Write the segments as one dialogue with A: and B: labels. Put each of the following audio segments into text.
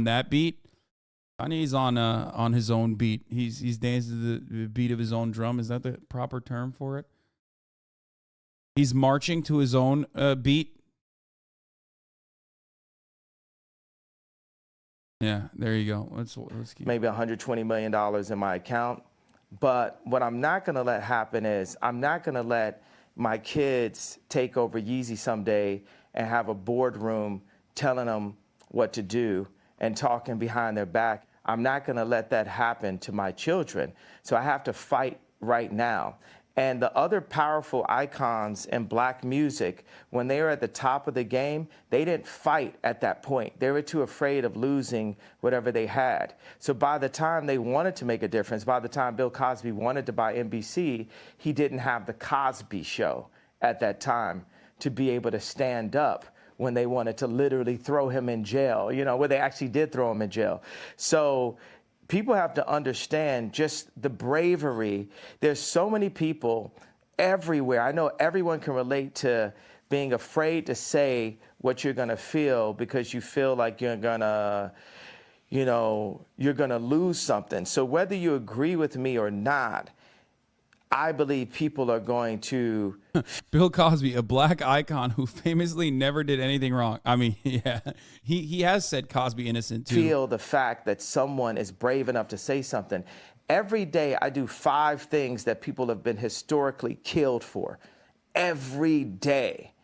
A: that beat. Kanye's on his own beat. He's dancing to the beat of his own drum. Is that the proper term for it? He's marching to his own beat. Yeah, there you go. Let's keep
B: maybe $120 million in my account. But what I'm not going to let happen is I'm not going to let my kids take over Yeezy someday and have a boardroom telling them what to do and talking behind their back. I'm not going to let that happen to my children. So I have to fight right now. And the other powerful icons in black music, when they were at the top of the game, they didn't fight at that point. They were too afraid of losing whatever they had. So by the time they wanted to make a difference, by the time Bill Cosby wanted to buy NBC, he didn't have the Cosby Show at that time to be able to stand up when they wanted to literally throw him in jail, you know, where they actually did throw him in jail. So people have to understand just the bravery. There's so many people everywhere. I know everyone can relate to being afraid to say what you're going to feel because you feel like you're going to, you know, you're going to lose something. So whether you agree with me or not, I believe people are going to...
A: Bill Cosby, a black icon who famously never did anything wrong. I mean, yeah, he has said Cosby innocent too.
B: Feel the fact that someone is brave enough to say something. Every day I do 5 things that people have been historically killed for. Every day.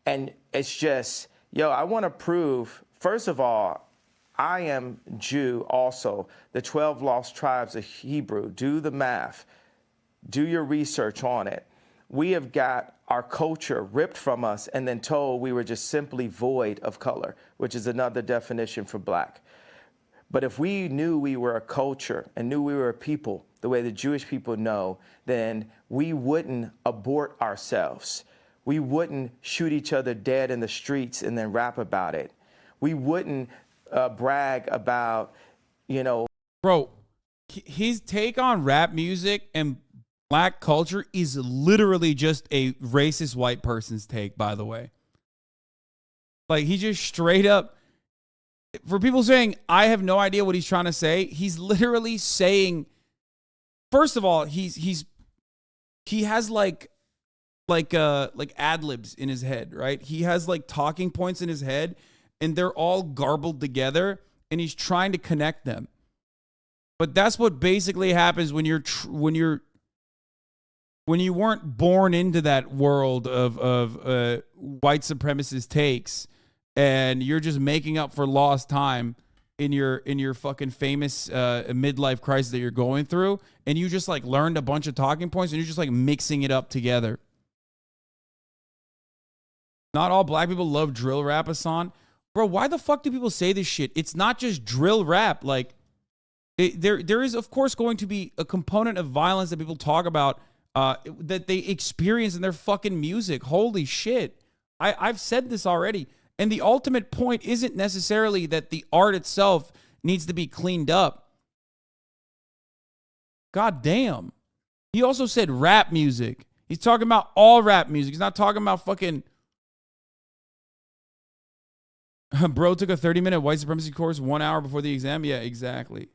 B: And it's just, yo, I want to prove, first of all, I am Jew also. The 12 lost tribes of Hebrew. Do the math. Do your research on it. We have got our culture ripped from us and then told we were just simply void of color, which is another definition for black. But if we knew we were a culture and knew we were a people, the way the Jewish people know, then we wouldn't abort ourselves. We wouldn't shoot each other dead in the streets and then rap about it. We wouldn't brag about, you know.
A: Bro, his take on rap music and black culture is literally just a racist white person's take, by the way. Like, he just straight up, for people saying, I have no idea what he's trying to say, he's literally saying, first of all, he has like ad-libs in his head, right? He has like talking points in his head, and they're all garbled together, and he's trying to connect them. But that's what basically happens when you weren't born into that world of white supremacist takes, and you're just making up for lost time in your fucking famous midlife crisis that you're going through, and you just like learned a bunch of talking points, and you're just like mixing it up together. Not all black people love drill rap, Hasan. Bro, why the fuck do people say this shit? It's not just drill rap. Like, there is, of course, going to be a component of violence that people talk about that they experience in their fucking music. Holy shit. I've said this already. And the ultimate point isn't necessarily that the art itself needs to be cleaned up. God damn. He also said rap music. He's talking about all rap music. He's not talking about fucking... Bro took a 30-minute white supremacy course 1 hour before the exam. Yeah, exactly.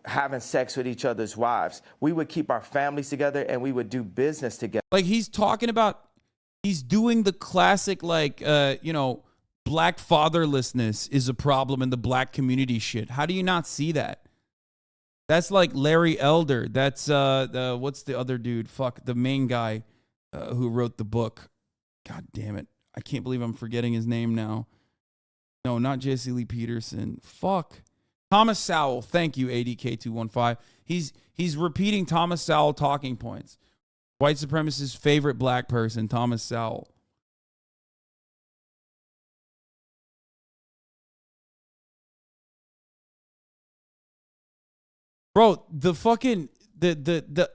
B: Having sex with each other's wives. We would keep our families together and we would do business together.
A: Like, he's talking about, he's doing the classic, like, black fatherlessness is a problem in the black community shit. How do you not see that? That's like Larry Elder. That's, what's the other dude? Fuck, the main guy who wrote the book. God damn it. I can't believe I'm forgetting his name now. No, not Jesse Lee Peterson. Fuck. Thomas Sowell. Thank you, ADK215. He's repeating Thomas Sowell talking points. White supremacist's favorite black person, Thomas Sowell. Bro, the fucking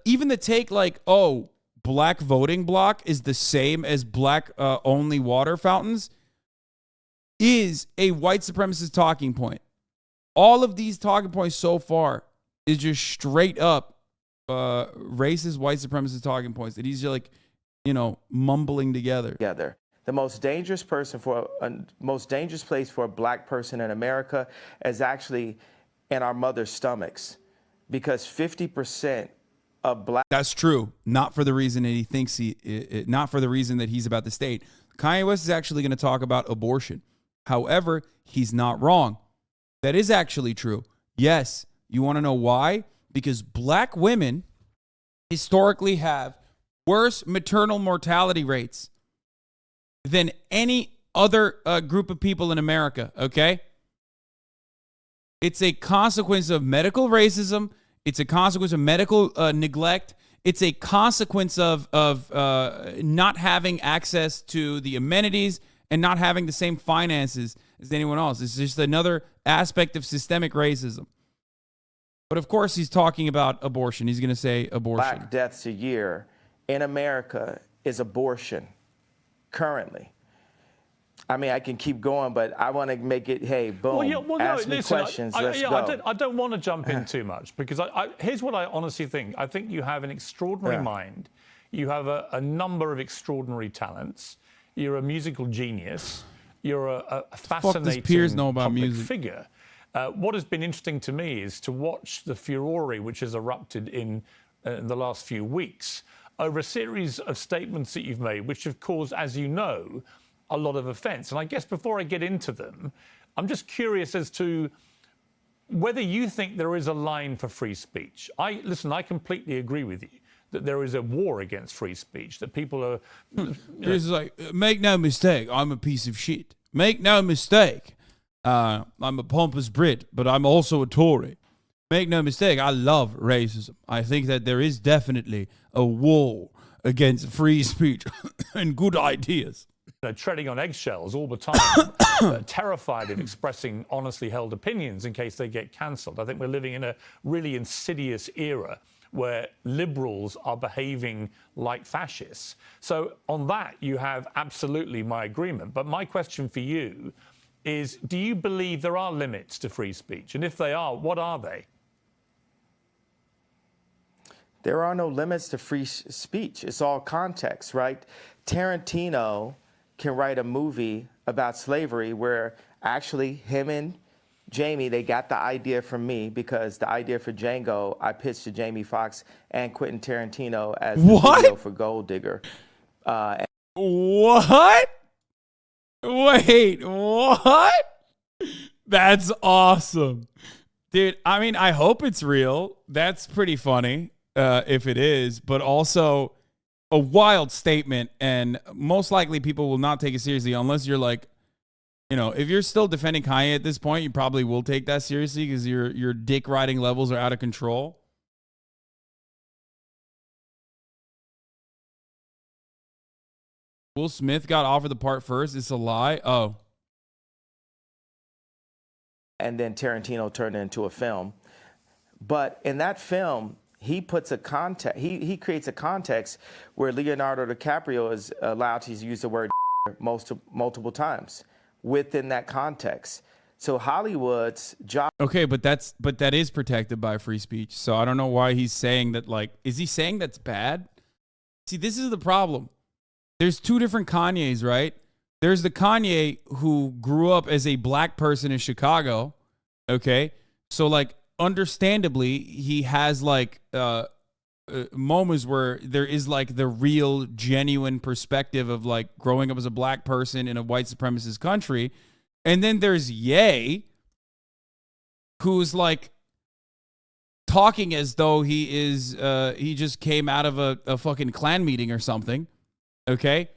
A: even the take like, oh, black voting block is the same as black only water fountains is a white supremacist talking point. All of these talking points so far is just straight up racist white supremacist talking points that he's just like, mumbling together.
B: The most dangerous place for a black person in America is actually in our mother's stomachs, because 50% of black.
A: That's true. Not for the reason that he thinks not for the reason that he's about to state. Kanye West is actually going to talk about abortion. However, he's not wrong. That is actually true. Yes. You want to know why? Because black women historically have worse maternal mortality rates than any other group of people in America, okay? It's a consequence of medical racism. It's a consequence of medical neglect. It's a consequence of not having access to the amenities and not having the same finances as anyone else. It's just another aspect of systemic racism. But of course, he's talking about abortion. He's going to say abortion.
B: Black deaths a year in America is abortion currently. I mean, I can keep going, but I want to make it, hey, boom, ask me questions, let's go.
C: I don't want to jump in too much, because here's what I honestly think. I think you have an extraordinary mind. You have a number of extraordinary talents. You're a musical genius. You're a fascinating public figure. What has been interesting to me is to watch the furore which has erupted in the last few weeks over a series of statements that you've made, which have caused, as you know, a lot of offense. And I guess before I get into them, I'm just curious as to whether you think there is a line for free speech. Listen, I completely agree with you that there is a war against free speech, that people are...
A: It's like, make no mistake, I'm a piece of shit. Make no mistake, I'm a pompous Brit, but I'm also a Tory. Make no mistake, I love racism. I think that there is definitely a war against free speech and good ideas.
C: Treading on eggshells all the time, terrified of expressing honestly held opinions in case they get cancelled. I think we're living in a really insidious era where liberals are behaving like fascists. So on that, you have absolutely my agreement. But my question for you is, do you believe there are limits to free speech? And if they are, what are they?
B: There are no limits to free speech. It's all context, right? Tarantino can write a movie about slavery where actually him and Jamie, they got the idea from me, because the idea for Django, I pitched to Jamie Foxx and Quentin Tarantino as the video for Gold Digger.
A: What? Wait, what? That's awesome. Dude, I mean, I hope it's real. That's pretty funny if it is, but also a wild statement, and most likely people will not take it seriously unless you're like, you know, if you're still defending Kanye at this point, you probably will take that seriously because your dick riding levels are out of control. Will Smith got offered the part first. It's a lie. Oh.
B: And then Tarantino turned it into a film. But in that film, he puts a context. He creates a context where Leonardo DiCaprio is allowed to use the word multiple times within that context. So Hollywood's job.
A: Okay, but that is protected by free speech. So I don't know why he's saying that. Like, is he saying that's bad? See, this is the problem. There's two different Kanyes, right? There's the Kanye who grew up as a black person in Chicago. Okay, so like, understandably, he has like moments where there is like the real, genuine perspective of like growing up as a black person in a white supremacist country. And then there's Ye, who's like talking as though he is, he just came out of a fucking Klan meeting or something. Okay.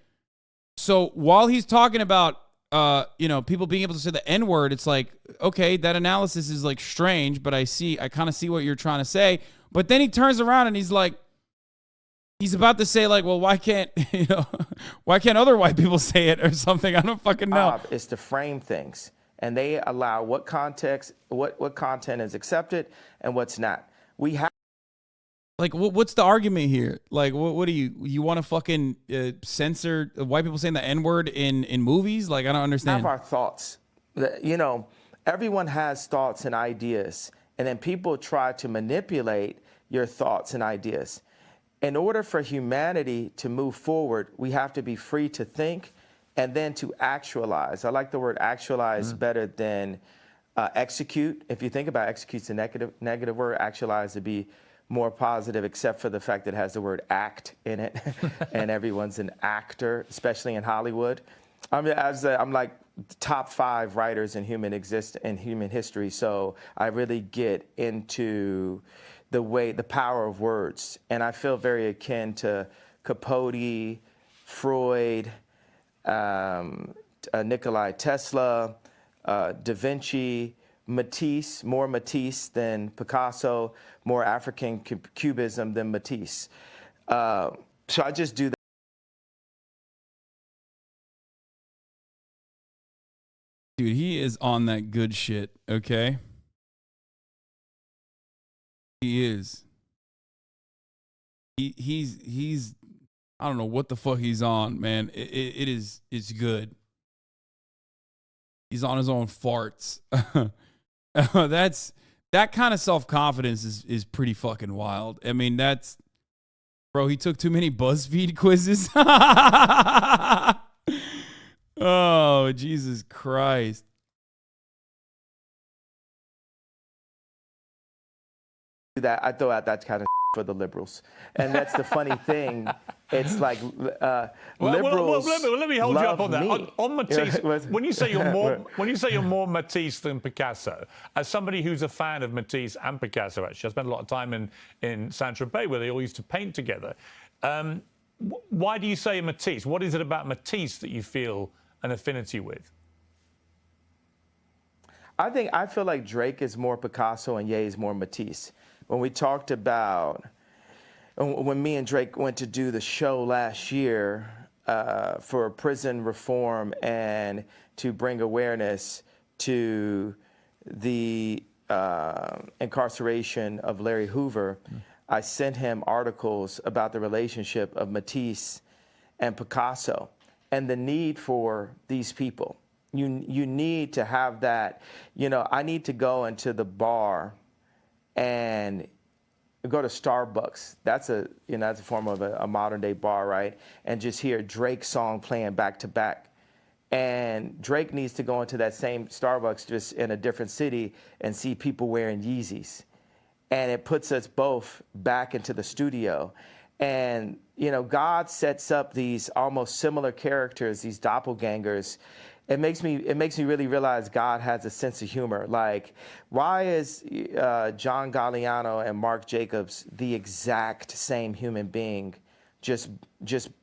A: So while he's talking about, you know, people being able to say the N-word, it's like, okay, that analysis is like strange, but I kind of see what you're trying to say. But then he turns around and he's like, he's about to say like, well, why can't other white people say it or something? I don't fucking know.
B: It's to frame things, and they allow what context, what content is accepted and what's not. We have.
A: Like, what's the argument here? Like, what do you want to fucking censor white people saying the N-word in movies? Like, I don't understand.
B: We have our thoughts. You know, everyone has thoughts and ideas, and then people try to manipulate your thoughts and ideas. In order for humanity to move forward, we have to be free to think and then to actualize. I like the word actualize better than execute. If you think about execute's a negative word, actualize to be more positive, except for the fact that it has the word act in it, and everyone's an actor, especially in Hollywood. I'm like top 5 writers in human history, so I really get into the power of words, and I feel very akin to Capote, Freud, Nikola Tesla, Da Vinci, Matisse, more Matisse than Picasso, more African cubism than Matisse. So I just do that.
A: Dude, he is on that good shit, okay? He is. He's I don't know what the fuck he's on, man. It's good. He's on his own farts. That kind of self-confidence is pretty fucking wild. I mean, bro, he took too many BuzzFeed quizzes. Oh, Jesus Christ.
B: That I throw out that kind of for the liberals, and that's the funny thing. It's like liberals.
C: Let me hold you up on that.
B: Me.
C: On Matisse, when you say you're more Matisse than Picasso, as somebody who's a fan of Matisse and Picasso, actually, I spent a lot of time in Saint-Tropez where they all used to paint together. Why do you say Matisse? What is it about Matisse that you feel an affinity with?
B: I feel like Drake is more Picasso and Ye is more Matisse. When we talked about, when me and Drake went to do the show last year for prison reform and to bring awareness to the incarceration of Larry Hoover, I sent him articles about the relationship of Matisse and Picasso and the need for these people. You need to have that. I need to go into the bar and go to Starbucks. That's a form of a modern day bar, right? And just hear Drake's song playing back to back. And Drake needs to go into that same Starbucks just in a different city and see people wearing Yeezys. And it puts us both back into the studio. And, God sets up these almost similar characters, these doppelgangers. It makes me really realize God has a sense of humor. Like, why is John Galliano and Mark Jacobs the exact same human being, just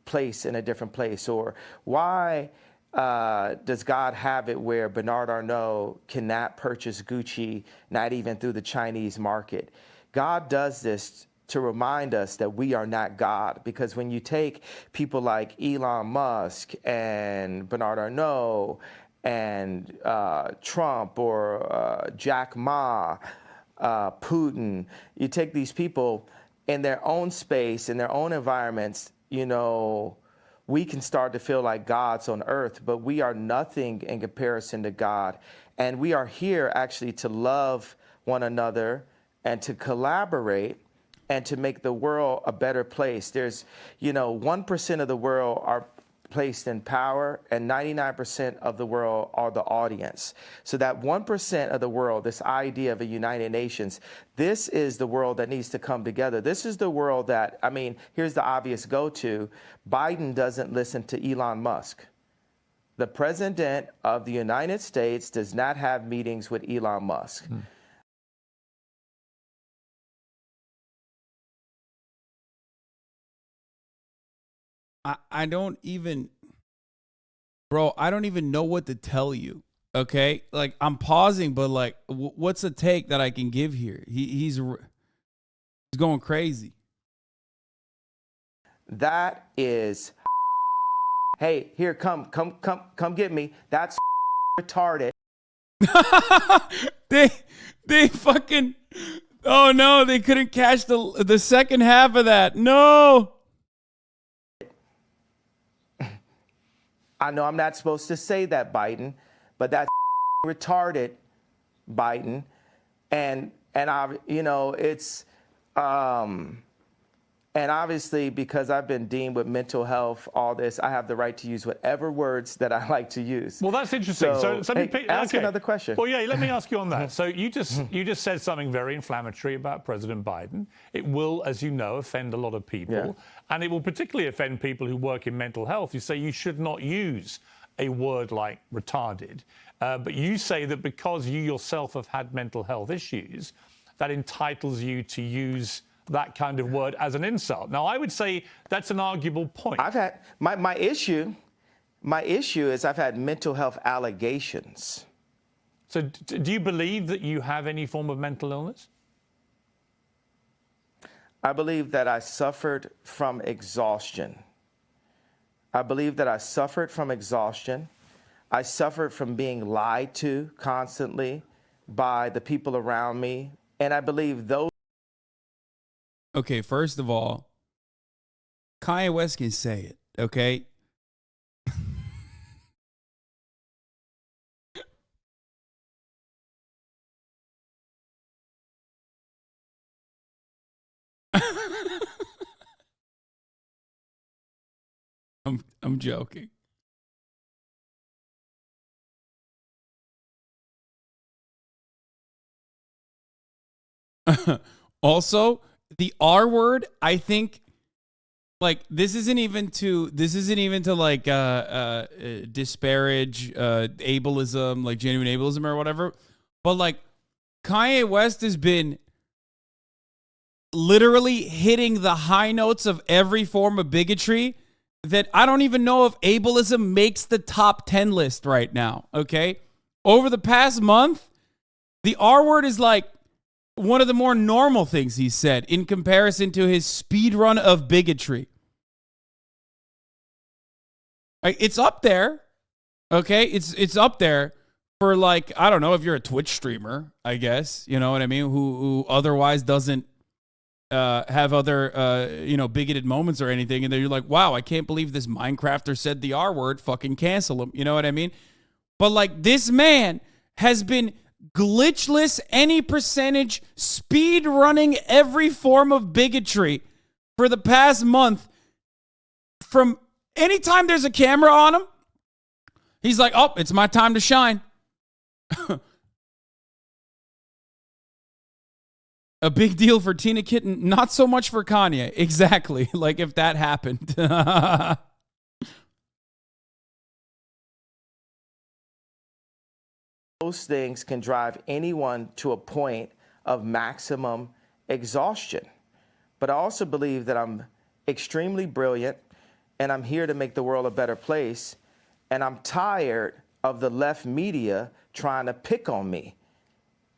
B: placed in a different place? Or why does God have it where Bernard Arnault cannot purchase Gucci, not even through the Chinese market? God does this to remind us that we are not God. Because when you take people like Elon Musk and Bernard Arnault and Trump or Jack Ma, Putin, you take these people in their own space, in their own environments, we can start to feel like gods on earth, but we are nothing in comparison to God. And we are here actually to love one another and to collaborate and to make the world a better place. There's, 1% of the world are placed in power and 99% of the world are the audience. So that 1% of the world, this idea of a United Nations, this is the world that needs to come together. This is the world that, here's the obvious go-to. Biden doesn't listen to Elon Musk. The president of the United States does not have meetings with Elon Musk.
A: I don't even know what to tell you. Okay, like I'm pausing, but like, what's a take that I can give here? He's going crazy.
B: That is, hey, here, come get me. That's retarded.
A: they fucking, oh no, they couldn't catch the second half of that. No.
B: I know I'm not supposed to say that, Biden, but that's retarded, Biden. And I, it's, And obviously, because I've been deemed with mental health, all this, I have the right to use whatever words that I like to use.
C: Well, that's interesting.
B: Ask another question.
C: Well, yeah, let me ask you on that. So you just said something very inflammatory about President Biden. It will, as you know, offend a lot of people, and it will particularly offend people who work in mental health. You say you should not use a word like retarded, but you say that because you yourself have had mental health issues, that entitles you to use that kind of word as an insult. Now, I would say that's an arguable point.
B: I've had my issue is I've had mental health allegations.
C: So do you believe that you have any form of mental illness?
B: I believe that I suffered from exhaustion. I suffered from being lied to constantly by the people around me. And I believe those.
A: Okay, first of all, Kanye West can say it, okay? I'm joking. Also, the R word, I think, like, this isn't even to like disparage ableism, like genuine ableism or whatever, but like Kanye West has been literally hitting the high notes of every form of bigotry that I don't even know if ableism makes the top 10 list right now, okay? Over the past month, the R word is like one of the more normal things he's said in comparison to his speed run of bigotry. It's up there, okay? It's up there for, like, I don't know if you're a Twitch streamer, I guess, you know what I mean, who otherwise doesn't have other, bigoted moments or anything, and then you're like, wow, I can't believe this Minecrafter said the R word, fucking cancel him, you know what I mean? But, like, this man has been glitchless, any percentage, speed running every form of bigotry for the past month. From anytime there's a camera on him, he's like, oh, it's my time to shine. A big deal for Tina Kitten, not so much for Kanye. Exactly. Like if that happened.
B: Those things can drive anyone to a point of maximum exhaustion. But I also believe that I'm extremely brilliant and I'm here to make the world a better place. And I'm tired of the left media trying to pick on me.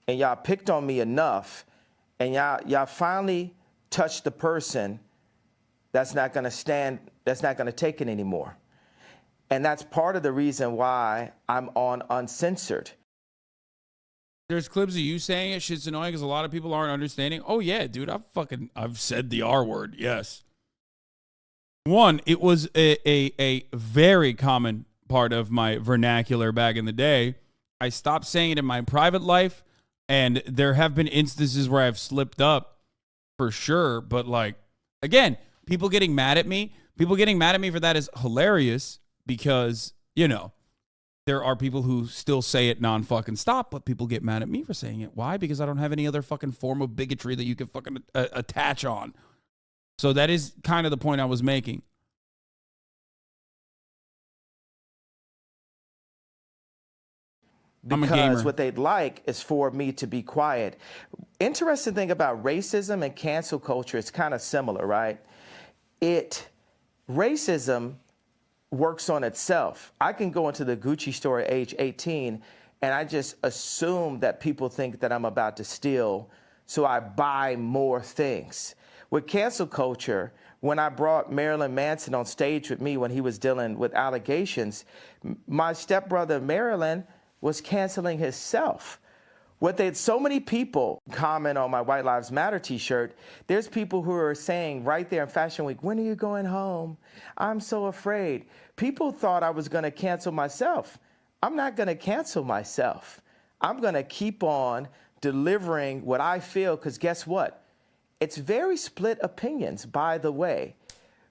B: And y'all picked on me enough. And y'all finally touched the person that's not going to stand, that's not going to take it anymore. And that's part of the reason why I'm on Uncensored.
A: There's clips of you saying it. Shit's annoying because a lot of people aren't understanding. Oh, yeah, dude, I've said the R word. Yes. One, it was a very common part of my vernacular back in the day. I stopped saying it in my private life, and there have been instances where I've slipped up for sure. But, like, again, people getting mad at me for that is hilarious because, you know, there are people who still say it non-fucking stop, but people get mad at me for saying it. Why? Because I don't have any other fucking form of bigotry that you can fucking attach on. So that is kind of the point I was making.
B: Because what they'd like is for me to be quiet. Interesting thing about racism and cancel culture, it's kind of similar, right? Racism works on itself. I can go into the Gucci store at age 18 and I just assume that people think that I'm about to steal, so I buy more things. With cancel culture, when I brought Marilyn Manson on stage with me when he was dealing with allegations, my stepbrother Marilyn was canceling himself. So many people comment on my White Lives Matter t-shirt. There's people who are saying right there in Fashion Week, when are you going home? I'm so afraid. People thought I was gonna cancel myself. I'm not gonna cancel myself. I'm gonna keep on delivering what I feel, because guess what? it's very split opinions, by the way.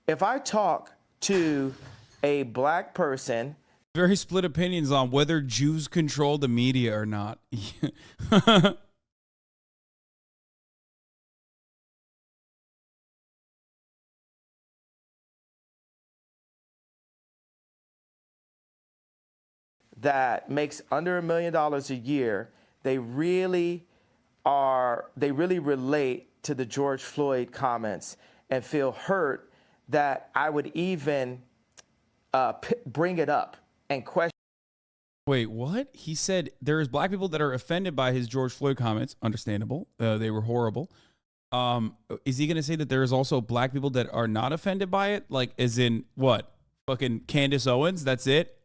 B: If I talk to a black person,
A: very split opinions on whether Jews control the media or not.
B: that makes under $1 million a year, they really relate to the George Floyd comments and feel hurt that I would even bring it up and question.
A: Wait, what? He said there's black people that are offended by his George Floyd comments. Understandable. They were horrible. Is he going to say that there's also black people that are not offended by it? Like, as in what? Fucking Candace Owens? That's it?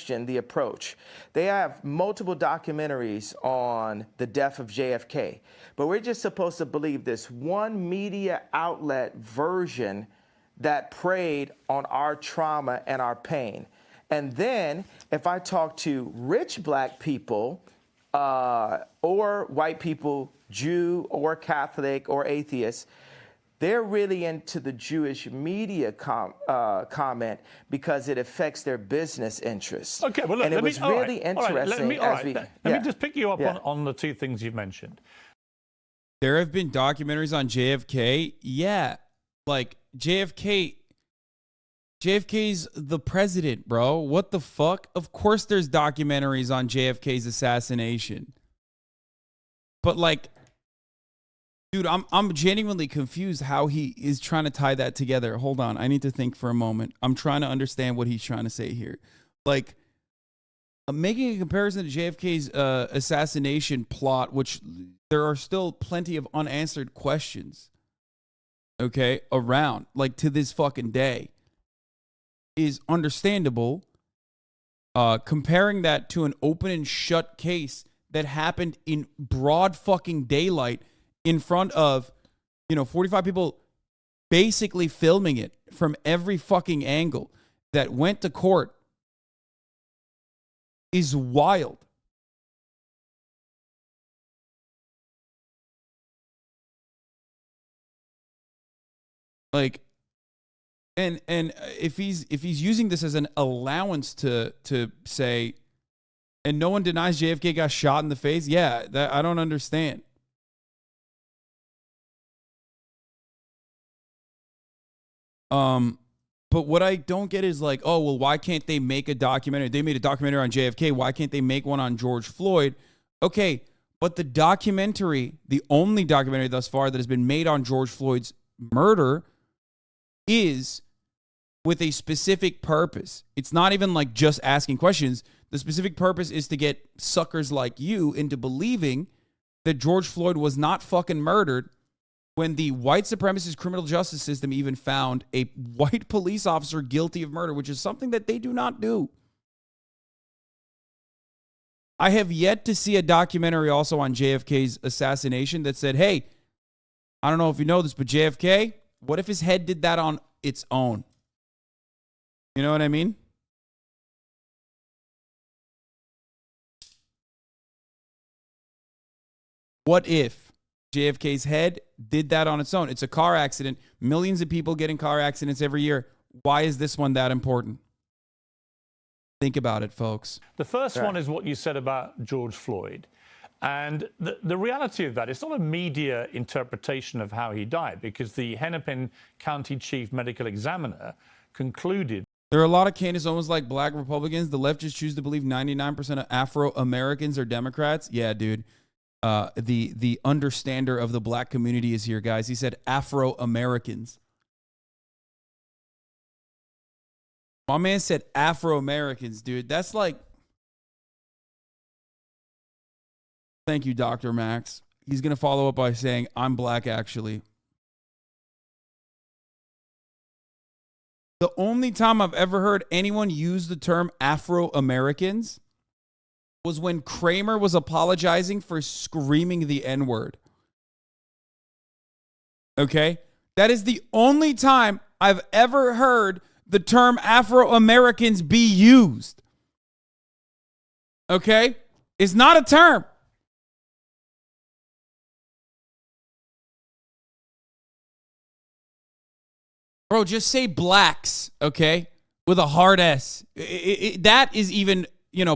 B: The approach. They have multiple documentaries on the death of JFK, but we're just supposed to believe this one media outlet version that preyed on our trauma and our pain. And then if I talk to rich black people or white people, Jew or Catholic or atheist, they're really into the Jewish media comment because it affects their business interests.
C: Okay, well, look,
B: and it was really interesting.
C: Let me just pick you up on the two things you've mentioned.
A: There have been documentaries on JFK. Yeah, like JFK's the president, bro. What the fuck? Of course there's documentaries on JFK's assassination. But like, dude, I'm genuinely confused how he is trying to tie that together. Hold on. I need to think for a moment. I'm trying to understand what he's trying to say here. Like, making a comparison to JFK's assassination plot, which there are still plenty of unanswered questions, okay, around, like to this fucking day, is understandable. Comparing that to an open and shut case that happened in broad fucking daylight in front of, 45 people basically filming it from every fucking angle that went to court is wild. Like, and if he's using this as an allowance to say, and no one denies JFK got shot in the face, yeah, that I don't understand. But what I don't get is like, oh, well, why can't they make a documentary? They made a documentary on JFK. Why can't they make one on George Floyd? Okay, but the documentary, the only documentary thus far that has been made on George Floyd's murder is with a specific purpose. It's not even like just asking questions. The specific purpose is to get suckers like you into believing that George Floyd was not fucking murdered when the white supremacist criminal justice system even found a white police officer guilty of murder, which is something that they do not do. I have yet to see a documentary also on JFK's assassination that said, hey, I don't know if you know this, but JFK, what if his head did that on its own? You know what I mean? What if JFK's head did that on its own? It's a car accident. Millions of people get in car accidents every year. Why is this one that important? Think about it, folks.
C: The first one is what you said about George Floyd. And the reality of that, it's not a media interpretation of how he died, because the Hennepin County Chief Medical Examiner concluded.
A: There are a lot of Candace Owens like black Republicans. The left just choose to believe 99% of Afro-Americans are Democrats. Yeah, dude. The understander of the black community is here, guys. He said Afro-Americans. My man said Afro-Americans, dude. That's like... Thank you, Dr. Max. He's going to follow up by saying, I'm black, actually. The only time I've ever heard anyone use the term Afro-Americans was when Kramer was apologizing for screaming the N-word. Okay? That is the only time I've ever heard the term Afro-Americans be used. Okay? It's not a term. Bro, just say blacks, okay? With a hard S. That is even,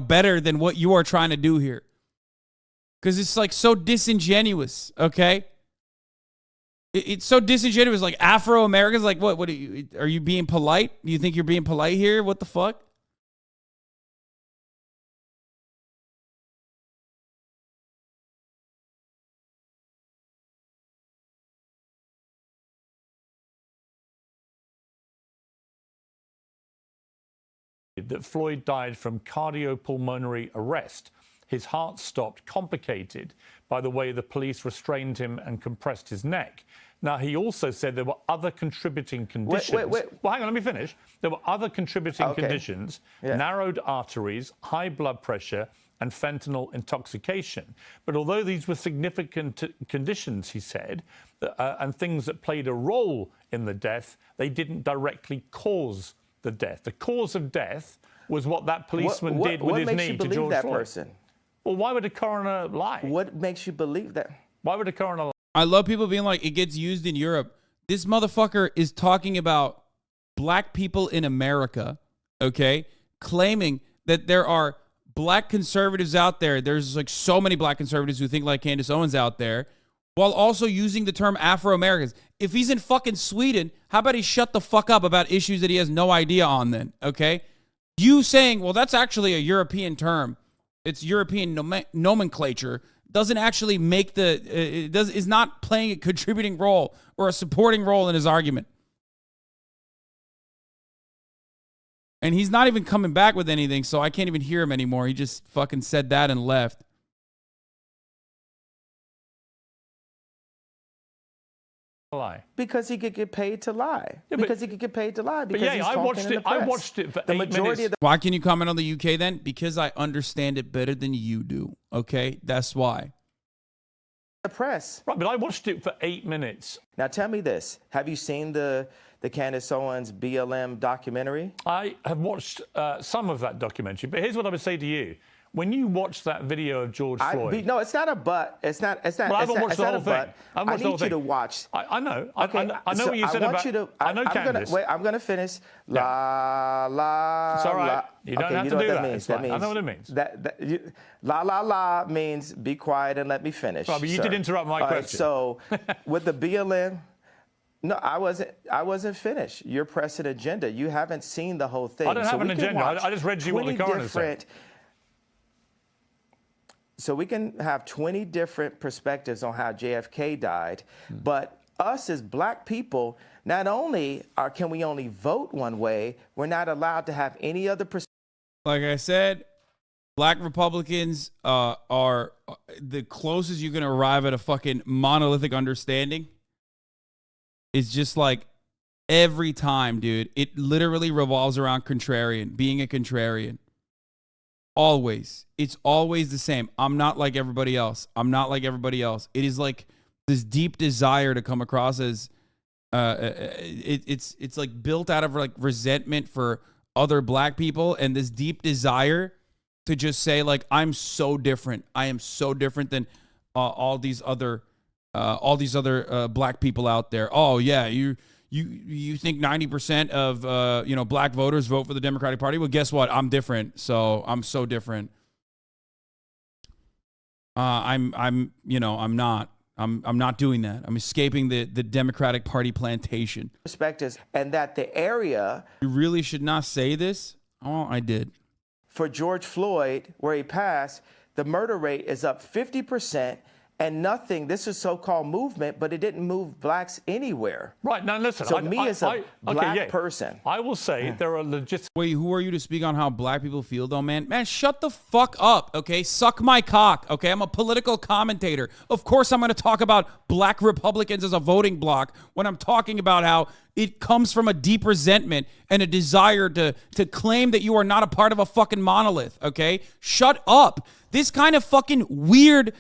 A: better than what you are trying to do here. Because it's like so disingenuous, okay? It's so disingenuous. Like Afro-Americans, like what are you being polite? Do you think you're being polite here? What the fuck?
C: That Floyd died from cardiopulmonary arrest. His heart stopped, complicated by the way the police restrained him and compressed his neck. Now, he also said there were other contributing conditions.
B: Wait.
C: Well, hang on, let me finish. There were other contributing conditions, narrowed arteries, high blood pressure, and fentanyl intoxication. But although these were significant conditions, he said, and things that played a role in the death, they didn't directly cause the death. The cause of death was what that policeman did with his knee to George Floyd.
B: Person?
C: Well, why would a coroner lie?
B: What makes you believe that?
C: Why would a coroner lie?
A: I love people being like, it gets used in Europe. This motherfucker is talking about black people in America, okay? Claiming that there are black conservatives out there. There's like so many black conservatives who think like Candace Owens out there, while also using the term Afro-Americans. If he's in fucking Sweden, how about he shut the fuck up about issues that he has no idea on then, okay? You saying, well, that's actually a European term. It's European nomenclature. Doesn't actually make is not playing a contributing role or a supporting role in his argument. And he's not even coming back with anything, so I can't even hear him anymore. He just fucking said that and left.
C: Lie.
B: Because he could get paid to lie.
C: Yeah,
B: because he could get paid to lie. Because
C: yeah,
B: he's
C: I
B: talking
C: watched
B: in the
C: it. I
B: press.
C: watched it for
B: the
C: 8
B: majority
C: minutes.
B: of the
A: Why can you comment on the UK then? Because I understand it better than you do. Okay, that's why.
B: press.
C: Right, but I watched it for 8 minutes.
B: Now tell me this: have you seen the Candace Owens BLM documentary?
C: I have watched some of that documentary, but here's what I would say to you. When you watch that video of George Floyd...
B: No, it's not a but. It's not. Well,
C: I haven't watched the whole thing.
B: I need you to watch.
C: I know.
B: Okay,
C: I know what you said about... I know Candace.
B: I'm going to finish. La, la,
C: It's all right.
B: la.
C: You don't have to do that. Means. That means, I know what it means.
B: La, la, la means be quiet and let me finish.
C: Right, but you did interrupt my question.
B: So with the BLM... No, I wasn't finished. You're pressing agenda. You haven't seen the whole thing.
C: I don't have an agenda. I just read you what the coroner said.
B: So we can have 20 different perspectives on how JFK died, but us as black people, not only can we only vote one way, we're not allowed to have any other perspective.
A: Like I said, black Republicans are the closest you can arrive at a fucking monolithic understanding. It's just like every time, dude, it literally revolves around contrarian, being a contrarian. Always. It's always the same. I'm not like everybody else. I'm not like everybody else. It is like this deep desire to come across as it's like built out of like resentment for other black people and this deep desire to just say like, I'm so different. I am so different than all these other black people out there. Oh yeah, you think 90% of black voters vote for the Democratic Party? Well, guess what? I'm different. So I'm so different. I'm not doing that. I'm escaping the Democratic Party plantation.
B: Perspectives, and that the area.
A: You really should not say this. Oh, I did.
B: For George Floyd, where he passed, the murder rate is up 50%. And nothing, this is so-called movement, but it didn't move blacks anywhere.
C: Right, now listen.
B: So as a black person.
C: I will say there are legit...
A: Wait, who are you to speak on how black people feel though, man? Man, shut the fuck up, okay? Suck my cock, okay? I'm a political commentator. Of course I'm going to talk about black Republicans as a voting bloc when I'm talking about how it comes from a deep resentment and a desire to claim that you are not a part of a fucking monolith, okay? Shut up. This kind of fucking weird...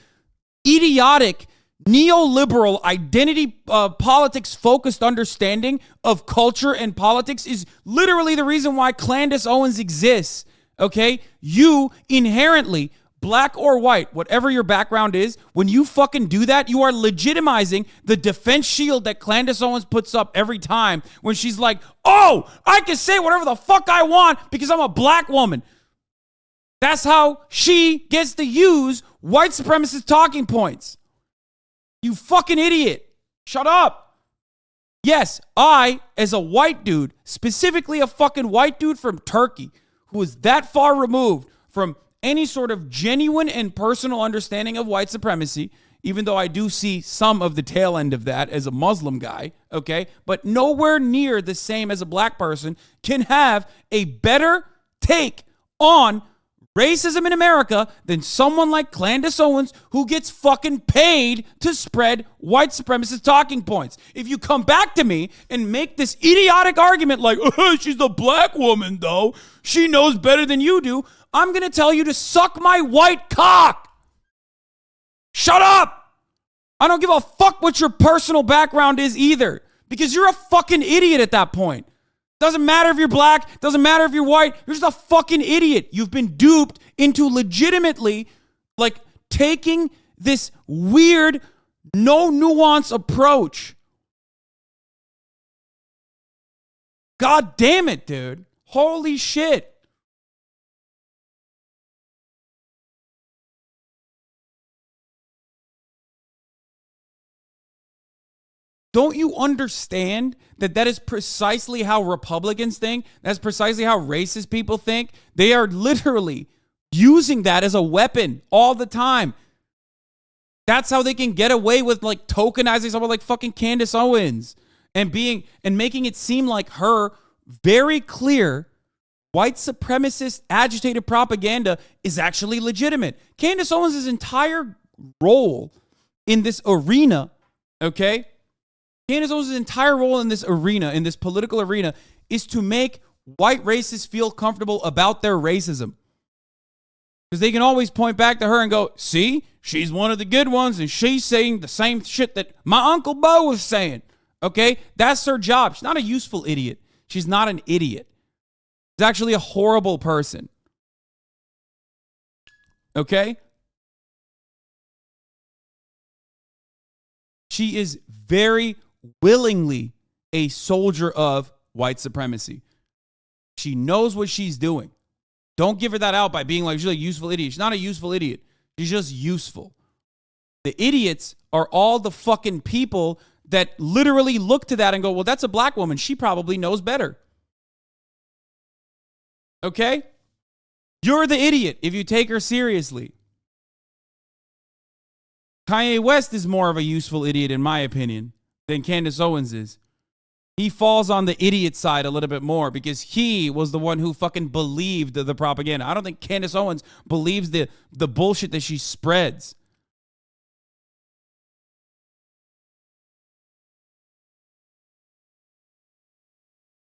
A: idiotic, neoliberal, identity politics-focused understanding of culture and politics is literally the reason why Candace Owens exists, okay? You inherently, black or white, whatever your background is, when you fucking do that, you are legitimizing the defense shield that Candace Owens puts up every time when she's like, oh, I can say whatever the fuck I want because I'm a black woman. That's how she gets to use white supremacist talking points. You fucking idiot. Shut up. Yes, I, as a white dude, specifically a fucking white dude from Turkey, who is that far removed from any sort of genuine and personal understanding of white supremacy, even though I do see some of the tail end of that as a Muslim guy, okay, but nowhere near the same as a black person, can have a better take on racism in America than someone like Candace Owens, who gets fucking paid to spread white supremacist talking points. If you come back to me and make this idiotic argument like, oh, she's a black woman though, she knows better than you do, I'm going to tell you to suck my white cock. Shut up. I don't give a fuck what your personal background is either, because you're a fucking idiot at that point. Doesn't matter if you're black, doesn't matter if you're white, you're just a fucking idiot. You've been duped into legitimately, like, taking this weird, no nuance approach. God damn it, dude. Holy shit. Don't you understand that that is precisely how Republicans think? That's precisely how racist people think. They are literally using that as a weapon all the time. That's how they can get away with like tokenizing someone like fucking Candace Owens and making it seem like her very clear white supremacist agitated propaganda is actually legitimate. Candace Owens' entire role in this arena, okay? Candace Owens' entire role in this arena, in this political arena, is to make white racists feel comfortable about their racism. Because they can always point back to her and go, see, she's one of the good ones and she's saying the same shit that my Uncle Bo was saying. Okay? That's her job. She's not a useful idiot. She's not an idiot. She's actually a horrible person. Okay? She is very willingly a soldier of white supremacy. She knows what she's doing. Don't give her that out by being like, she's a useful idiot. She's not a useful idiot. She's just useful. The idiots are all the fucking people that literally look to that and go, well, that's a black woman. She probably knows better. Okay? You're the idiot if you take her seriously. Kanye West is more of a useful idiot, in my opinion, than Candace Owens is. He falls on the idiot side a little bit more because he was the one who fucking believed the propaganda. I don't think Candace Owens believes the bullshit that she spreads.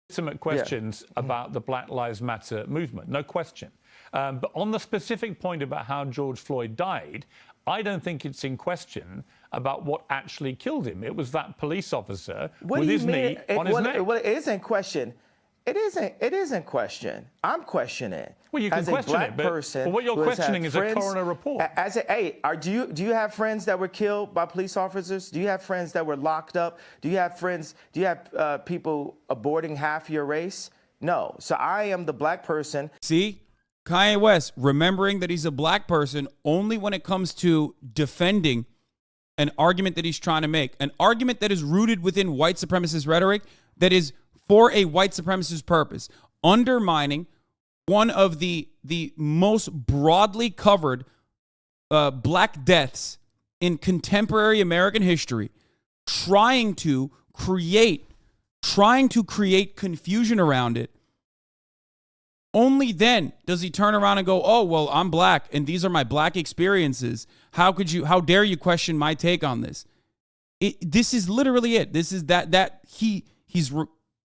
C: Legitimate questions about the Black Lives Matter movement, no question. But on the specific point about how George Floyd died, I don't think it's in question about what actually killed him. It was that police officer with his knee on his neck.
B: Well, it isn't question. It isn't question. I'm questioning.
C: Well, you can question it, but what you're questioning is a coroner report.
B: Do you have friends that were killed by police officers? Do you have friends that were locked up? Do you have people aborting half your race? No. So I am the black person.
A: See? Kanye West remembering that he's a black person only when it comes to defending an argument that he's trying to make, an argument that is rooted within white supremacist rhetoric that is for a white supremacist purpose, undermining one of the most broadly covered black deaths in contemporary American history, trying to create confusion around it. Only then does he turn around and go, oh, well, I'm black and these are my black experiences. How dare you question my take on this? This is literally it. This is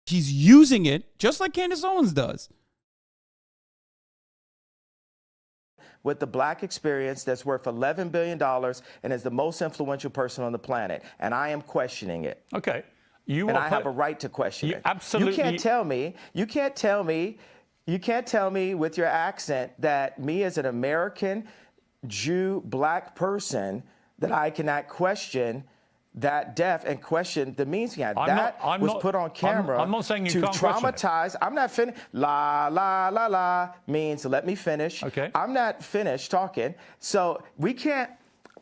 A: he's using it just like Candace Owens does.
B: With the black experience that's worth $11 billion and is the most influential person on the planet. And I am questioning it.
C: Okay.
B: I have a right to question it.
C: Absolutely.
B: You can't tell me with your accent that me as an American Jew, black person that I cannot question that death and question the means behind that was put on camera.
C: I'm not saying you
B: to
C: can't
B: traumatize. I'm not finished. La la la la means let me finish.
C: Okay.
B: I'm not finished talking. So we can't.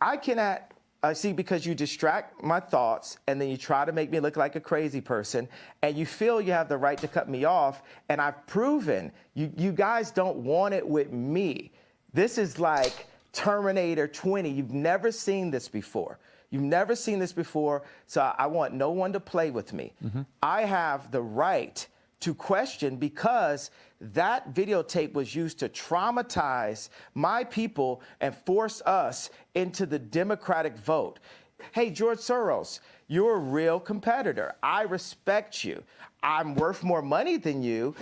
B: I cannot. See, because you distract my thoughts and then you try to make me look like a crazy person and you feel you have the right to cut me off. And I've proven you guys don't want it with me. This is like Terminator 20. You've never seen this before. You've never seen this before. So I want no one to play with me. Mm-hmm. I have the right to question because that videotape was used to traumatize my people and force us into the Democratic vote. Hey, George Soros, you're a real competitor. I respect you. I'm worth more money than you,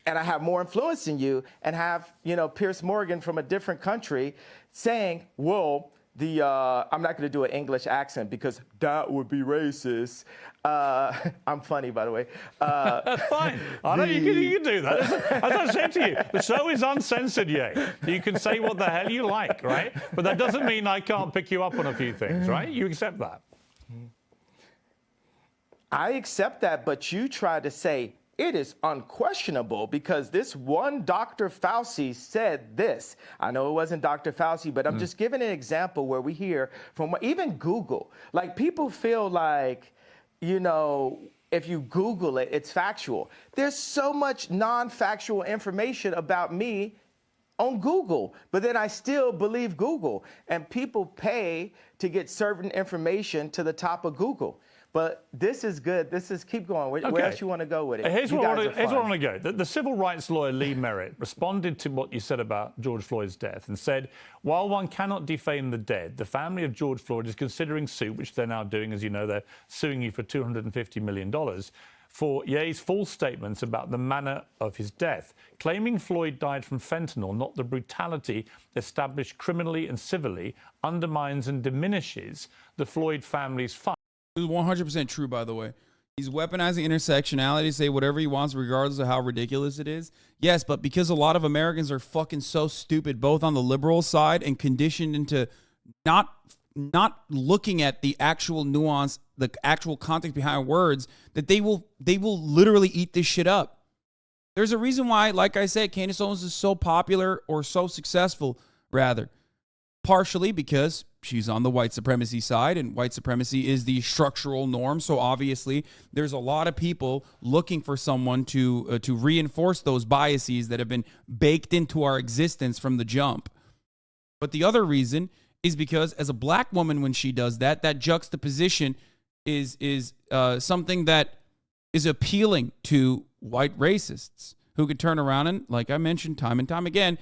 B: and I have more influence than you, and have, Piers Morgan from a different country saying, well, I'm not going to do an English accent because that would be racist. I'm funny, by the way.
C: That's fine. I know you can do that. As I said to you, the show is uncensored, yet. You can say what the hell you like, right? But that doesn't mean I can't pick you up on a few things, right? You accept that.
B: I accept that, but you try to say, it is unquestionable because this one Dr. Fauci said this. I know it wasn't Dr. Fauci, but I'm just giving an example where we hear from even Google. Like people feel like, if you Google it, it's factual. There's so much non-factual information about me on Google, but then I still believe Google. And people pay to get certain information to the top of Google. But this is good. Keep going. Where else you want to go with it?
C: Here's where I want to go. The civil rights lawyer Lee Merritt responded to what you said about George Floyd's death and said, while one cannot defame the dead, the family of George Floyd is considering suit, which they're now doing. As you know, they're suing you for $250 million for Ye's false statements about the manner of his death, claiming Floyd died from fentanyl, not the brutality established criminally and civilly, undermines and diminishes the Floyd family's fight.
A: This is 100% true, by the way. He's weaponizing intersectionality to say whatever he wants, regardless of how ridiculous it is. Yes, but because a lot of Americans are fucking so stupid, both on the liberal side and conditioned into not looking at the actual nuance, the actual context behind words, that they will literally eat this shit up. There's a reason why, like I said, Candace Owens is so popular or so successful, rather. Partially because she's on the white supremacy side, and white supremacy is the structural norm. So obviously, there's a lot of people looking for someone to reinforce those biases that have been baked into our existence from the jump. But the other reason is because as a black woman, when she does that, that juxtaposition is something that is appealing to white racists who could turn around and, like I mentioned time and time again,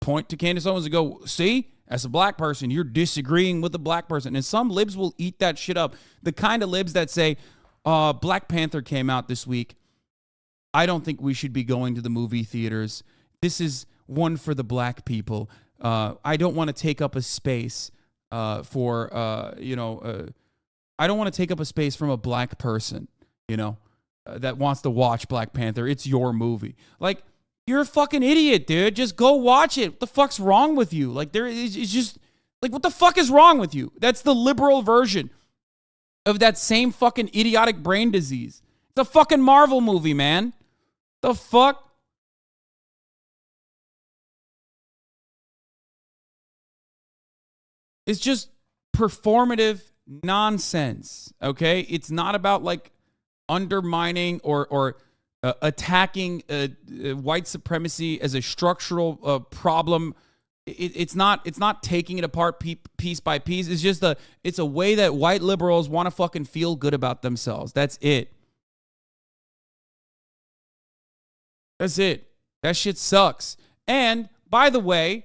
A: point to Candace Owens and go, see? As a black person, you're disagreeing with a black person. And some libs will eat that shit up. The kind of libs that say, Black Panther came out this week. I don't think we should be going to the movie theaters. This is one for the black people. I don't want to take up a space I don't want to take up a space from a black person, that wants to watch Black Panther. It's your movie. Like, you're a fucking idiot, dude. Just go watch it. What the fuck's wrong with you? Like, it's just, like, what the fuck is wrong with you? That's the liberal version of that same fucking idiotic brain disease. It's a fucking Marvel movie, man. The fuck? It's just performative nonsense, okay? It's not about, like, undermining or attacking white supremacy as a structural problem. It's not taking it apart piece by piece. It's just it's a way that white liberals want to fucking feel good about themselves. That's it. That's it. That shit sucks. And by the way,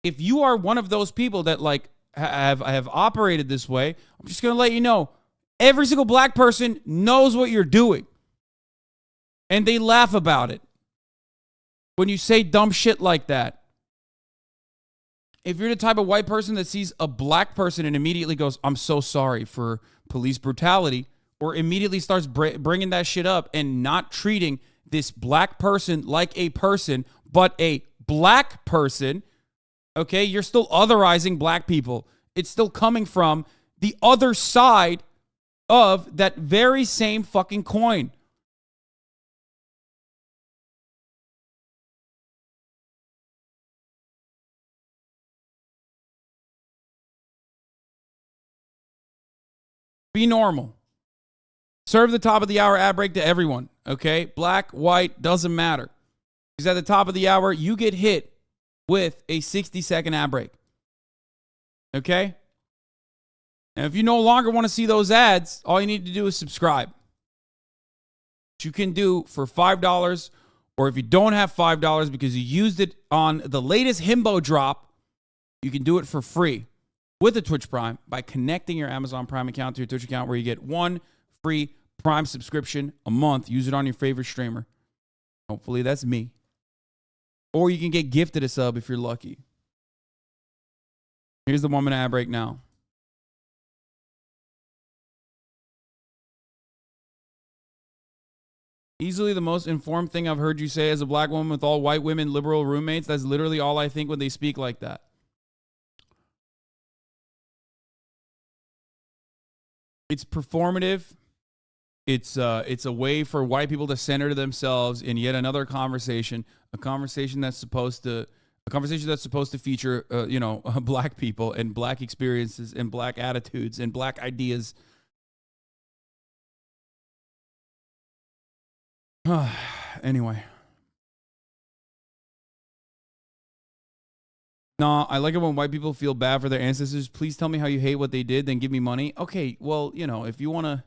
A: if you are one of those people that like have operated this way, I'm just gonna let you know, every single black person knows what you're doing. And they laugh about it when you say dumb shit like that. If you're the type of white person that sees a black person and immediately goes, I'm so sorry for police brutality, or immediately starts bringing that shit up and not treating this black person like a person, but a black person, Okay, you're still otherizing black people. It's still coming from the other side of that very same fucking coin. Be normal. Serve the top of the hour ad break to everyone, okay? Black, white, doesn't matter. Because at the top of the hour, you get hit with a 60-second ad break. Okay? And if you no longer want to see those ads, all you need to do is subscribe. Which you can do for $5, or if you don't have $5 because you used it on the latest himbo drop, you can do it for free with the Twitch Prime by connecting your Amazon Prime account to your Twitch account, where you get one free Prime subscription a month. Use it on your favorite streamer. Hopefully that's me. Or you can get gifted a sub if you're lucky. Here's the 1 minute ad break now. Easily the most informed thing I've heard you say as a black woman with all white women liberal roommates. That's literally all I think when they speak like that. It's performative. It's a way for white people to center themselves in yet another conversation, a conversation that's supposed to feature, black people and black experiences and black attitudes and black ideas. Anyway. No, I like it when white people feel bad for their ancestors. Please tell me how you hate what they did, then give me money. Okay, well, if you want to...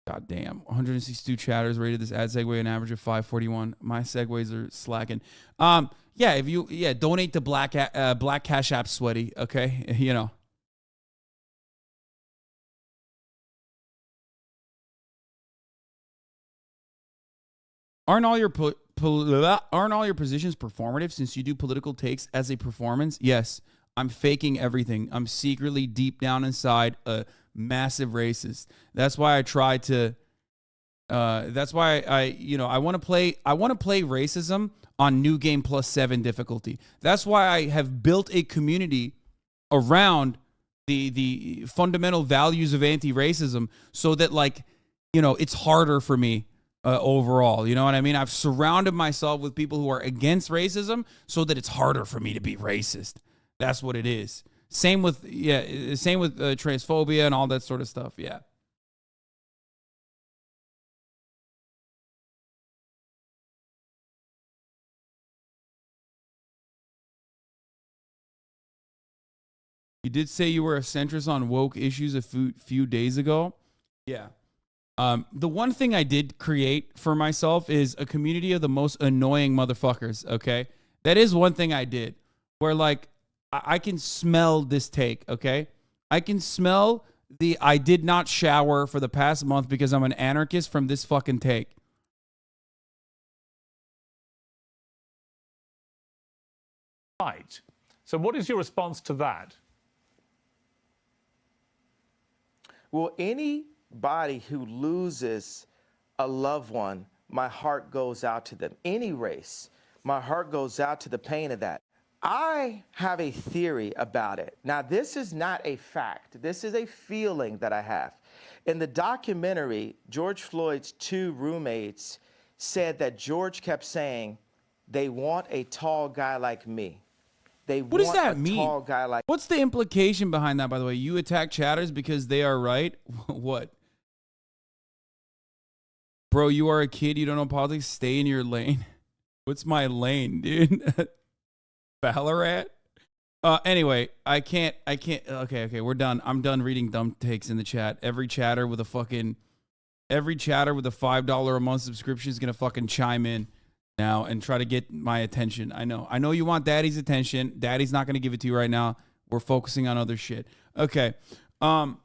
A: God damn, 162 chatters rated this ad segue an average of 541. My segues are slacking. Donate to Black Cash App Sweaty, okay? Aren't all your positions performative since you do political takes as a performance? Yes, I'm faking everything. I'm secretly deep down inside a massive racist. That's why I try to that's why I want to play racism on New Game +7 difficulty. That's why I have built a community around the fundamental values of anti-racism, so that it's harder for me overall. You know what I mean? I've surrounded myself with people who are against racism so that it's harder for me to be racist. That's what it is. Same with transphobia and all that sort of stuff. Yeah. You did say you were a centrist on woke issues a few days ago. Yeah. The one thing I did create for myself is a community of the most annoying motherfuckers. Okay. That is one thing I did, where I can smell this take, okay? I can smell I did not shower for the past month because I'm an anarchist from this fucking take.
C: Right. So what is your response to that?
B: Well, anybody who loses a loved one, my heart goes out to them. Any race, my heart goes out to the pain of that. I have a theory about it. Now, this is not a fact. This is a feeling that I have. In the documentary, George Floyd's 2 roommates said that George kept saying, they want a tall guy like me.
A: What does that mean?
B: Tall guy like.
A: What's the implication behind that, by the way? You attack chatters because they are right? What? Bro, you are a kid. You don't know politics. Stay in your lane. What's my lane, dude? Ballarat? Anyway, I can't. Okay, we're done. I'm done reading dumb takes in the chat. Every chatter with a $5 a month subscription is going to fucking chime in now and try to get my attention. I know you want daddy's attention. Daddy's not going to give it to you right now. We're focusing on other shit. Okay. The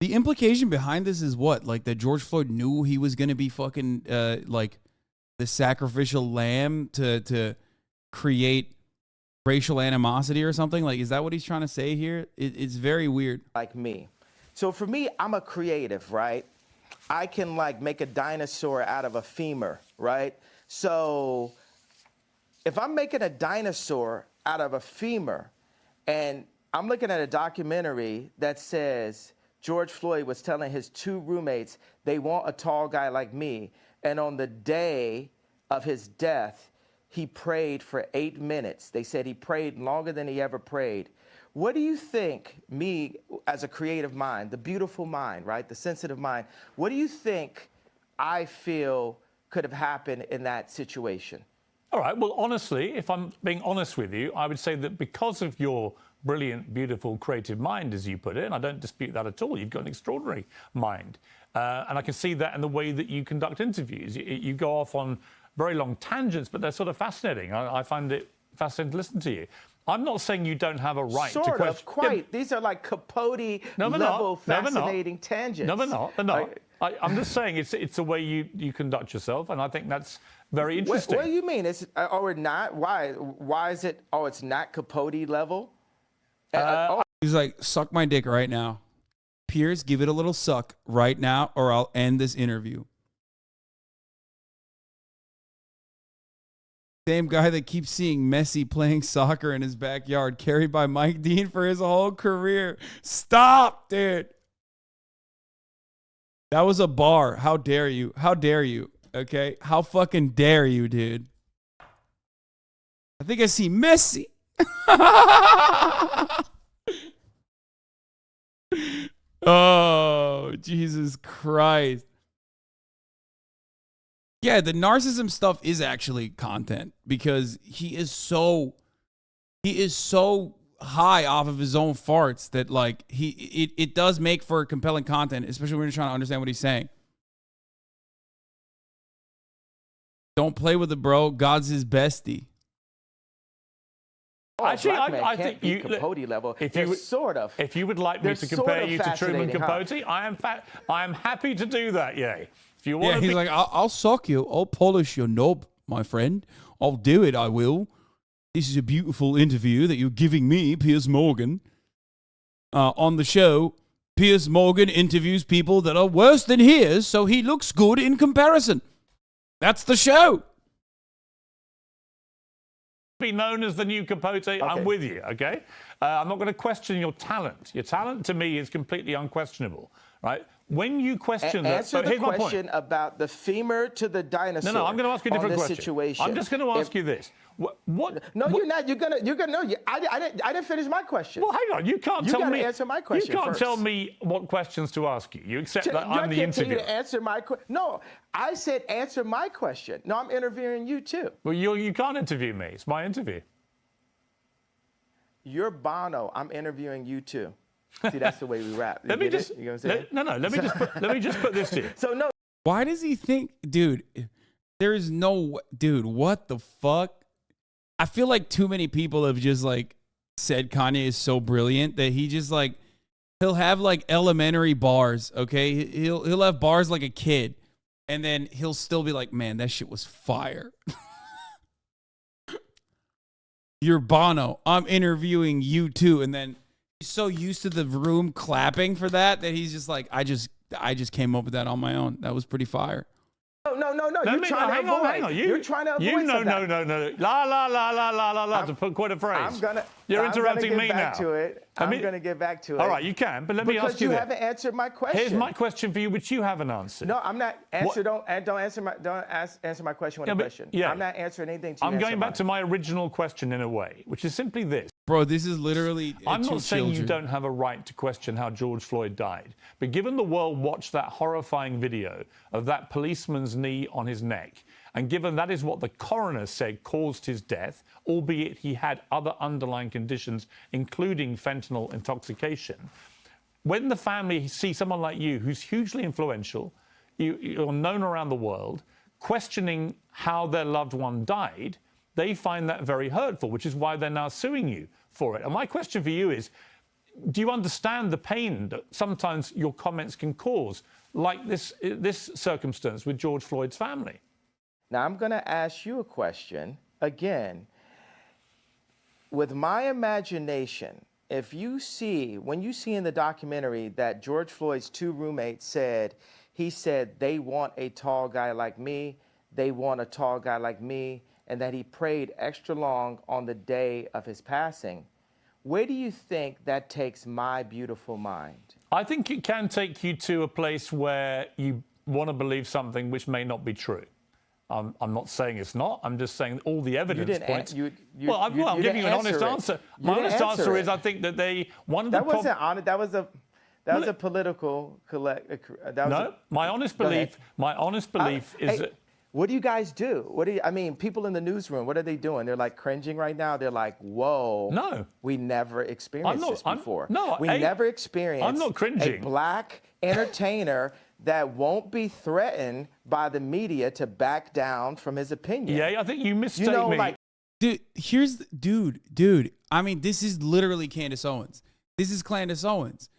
A: implication behind this is what? That George Floyd knew he was going to be fucking the sacrificial lamb to create racial animosity or something? Is that what he's trying to say here? It's very weird.
B: Like me. So for me, I'm a creative, right? I can make a dinosaur out of a femur, right? So if I'm making a dinosaur out of a femur, and I'm looking at a documentary that says George Floyd was telling his 2 roommates they want a tall guy like me, and on the day of his death, he prayed for 8 minutes. They said he prayed longer than he ever prayed. What do you think, me as a creative mind, the beautiful mind, right, the sensitive mind, what do you think I feel could have happened in that situation?
C: All right. Well, honestly, if I'm being honest with you, I would say that because of your brilliant, beautiful, creative mind, as you put it, and I don't dispute that at all, you've got an extraordinary mind. And I can see that in the way that you conduct interviews. You go off on very long tangents, but they're sort of fascinating. I find it fascinating to listen to you. I'm not saying you don't have a right to question.
B: Sort of, quite. Yeah. These are like Capote level fascinating tangents.
C: No, they're not. They're not. I'm just saying it's the way you conduct yourself, and I think that's very interesting.
B: What do you mean? Or not? Why is it? Oh, it's not Capote level.
A: He's like, suck my dick right now. Piers, give it a little suck right now, or I'll end this interview. Same guy that keeps seeing Messi playing soccer in his backyard, carried by Mike Dean for his whole career. Stop, dude. That was a bar. How dare you? How dare you? Okay? How fucking dare you, dude? I think I see Messi. Oh, Jesus Christ. Yeah, the narcissism stuff is actually content because he is so high off of his own farts that like it does make for compelling content, especially when you're trying to understand what he's saying. Don't play with it, bro. God's his bestie.
C: Actually, I think you
B: Capote level.
C: If you
B: sort of.
C: If you would like me to compare you to Truman Capote, I am happy to do that. Yay. If you want
A: he's like, I'll sock you. I'll polish your knob, my friend. I'll do it. I will. This is a beautiful interview that you're giving me, Piers Morgan. On the show, Piers Morgan interviews people that are worse than his, so he looks good in comparison. That's the show.
C: Be known as the new Capote. Okay. I'm with you, okay? I'm not going to question your talent. Your talent, to me, is completely unquestionable, right? When you question
B: answer the question about the femur to the dinosaur.
C: No, I'm going to ask you a different question.
B: Situation.
C: I'm just going to ask you this.
B: You're not. You're gonna. No, I didn't finish my question.
C: Well, hang on. You can't tell me.
B: Answer my question.
C: You can't
B: first.
C: tell me what questions to ask you. You accept that I'm the interviewer.
B: To answer my question. No, I said answer my question. No, I'm interviewing you too.
C: Well, you can't interview me. It's my interview.
B: You're Bono. I'm interviewing you too. See, that's the way we rap.
C: Let me just.
B: You know what I'm saying?
C: No. Let me just put this to you.
B: So no.
A: Why does he think, dude? There is no, dude. What the fuck? I feel like too many people have just like said Kanye is so brilliant that he just like he'll have like elementary bars. Okay, he'll have bars like a kid, and then he'll still be like, man, that shit was fire. You're Bono. I'm interviewing you too, and then he's so used to the room clapping for that he's just like, I just came up with that on my own. That was pretty fire.
B: No. You're trying to avoid.
C: Hang on. You're trying to avoid. No. La. To put quite a phrase. You're interrupting me now.
B: I'm going to get back to it.
C: All right, you can, but let me ask you.
B: Because you haven't answered my question.
C: Here's my question for you, which you haven't answered.
B: No, I'm not. Don't answer my question with a question.
C: Yeah.
B: I'm not answering anything to you.
C: I'm going back to my original question in a way, which is simply this.
A: Bro, this is literally.
C: I'm not saying you don't have a right to question how George Floyd died, but given the world watched that horrifying video of that policeman's knee on his neck, and given that is what the coroner said caused his death, albeit he had other underlying conditions, including fentanyl intoxication, when the family see someone like you, who's hugely influential, you're known around the world, questioning how their loved one died, they find that very hurtful, which is why they're now suing you for it. And my question for you is, do you understand the pain that sometimes your comments can cause, like this circumstance with George Floyd's family?
B: Now, I'm going to ask you a question again. With my imagination, when you see in the documentary that George Floyd's 2 roommates said they want a tall guy like me, they want a tall guy like me, and that he prayed extra long on the day of his passing. Where do you think that takes my beautiful mind?
C: I think it can take you to a place where you want to believe something which may not be true. I'm not saying it's not. I'm just saying all the evidence points. I'm giving you an honest answer. My honest answer is I think that
B: that wasn't honest. That was a political
C: my honest belief is that.
B: What do you guys do? I mean, people in the newsroom, what are they doing? They're like cringing right now. They're like, whoa.
C: No.
B: We never experienced this before. We
C: I'm
B: never experienced
C: not cringing.
B: a black entertainer that won't be threatened by the media to back down from his opinion.
C: Yeah, I think you mistake me.
A: Dude. I mean, this is literally Candace Owens. This is Candace Owens.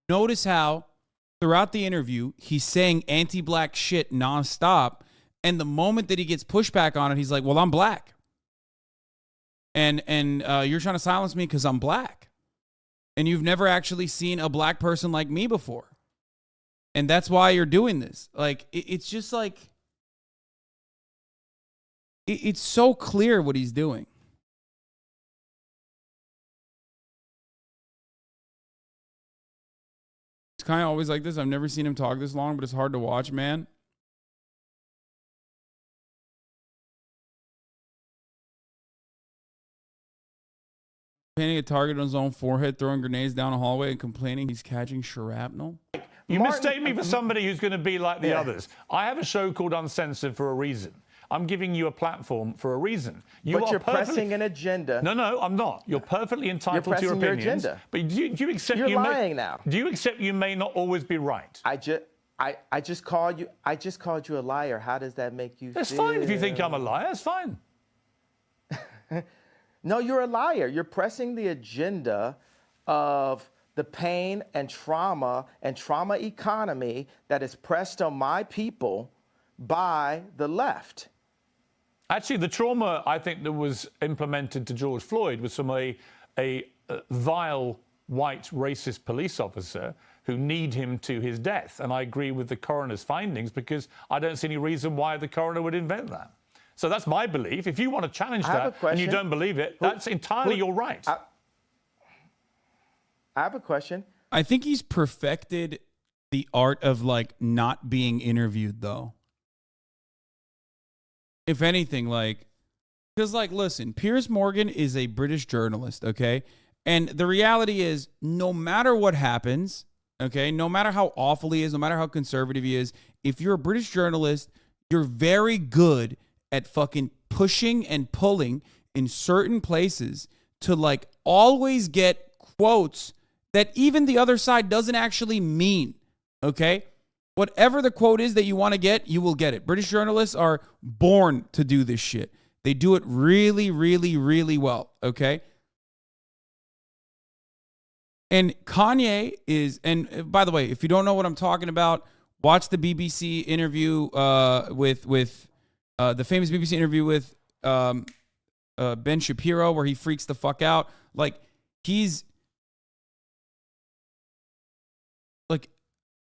A: Notice how throughout the interview, he's saying anti-black shit nonstop. And the moment that he gets pushback on it, he's like, well, I'm black. And you're trying to silence me because I'm black. And you've never actually seen a black person like me before. And that's why you're doing this. Like, it's just like, it's so clear what he's doing. It's kind of always like this. I've never seen him talk this long, but it's hard to watch, man. Painting a target on his own forehead, throwing grenades down a hallway, and complaining he's catching shrapnel.
C: You mistake me for somebody who's going to be like the others. I have a show called Uncensored for a reason. I'm giving you a platform for a reason.
B: But you're pressing an agenda.
C: No, I'm not. You're perfecly entitled to your opinions.
B: Your agenda.
C: But do you accept
B: you're lying now?
C: Do you accept you may not always be right?
B: I just called you a liar. How does that make you feel?
C: That's fine if you think I'm a liar. That's fine.
B: No, you're a liar. You're pressing the agenda of the pain and trauma economy that is pressed on my people by the left.
C: Actually, the trauma I think that was implemented to George Floyd was from a vile white racist police officer who kneed him to his death. And I agree with the coroner's findings because I don't see any reason why the coroner would invent that. So that's my belief. If you want to challenge that and you don't believe it, that's entirely your right.
B: I have a question.
A: I think he's perfected the art of like not being interviewed though. If anything, like, because like, listen, Piers Morgan is a British journalist, okay? And the reality is no matter what happens, okay, no matter how awful he is, no matter how conservative he is, if you're a British journalist, you're very good at fucking pushing and pulling in certain places to like always get quotes that even the other side doesn't actually mean, okay? Whatever the quote is that you want to get, you will get it. British journalists are born to do this shit. They do it really, really, really well, okay? And Kanye is, and by the way, if you don't know what I'm talking about, watch the BBC interview with the famous BBC interview with Ben Shapiro, where he freaks the fuck out. Like, he's like,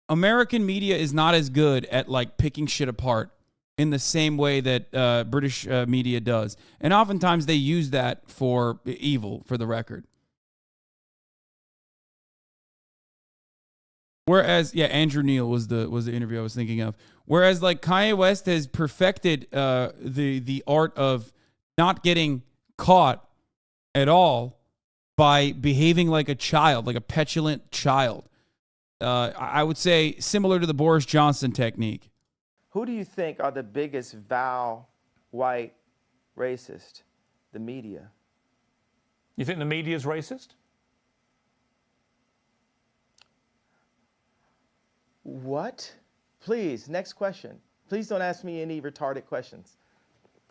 A: American media is not as good at like picking shit apart in the same way that British media does, and oftentimes they use that for evil. For the record. Whereas, yeah, Andrew Neil was the interview I was thinking of. Whereas, like, Kanye West has perfected the art of not getting caught at all by behaving like a child, like a petulant child. I would say similar to the Boris Johnson technique.
B: Who do you think are the biggest vile white racist? The media.
C: You think the media is racist?
B: What? Please, next question. Please don't ask me any retarded questions.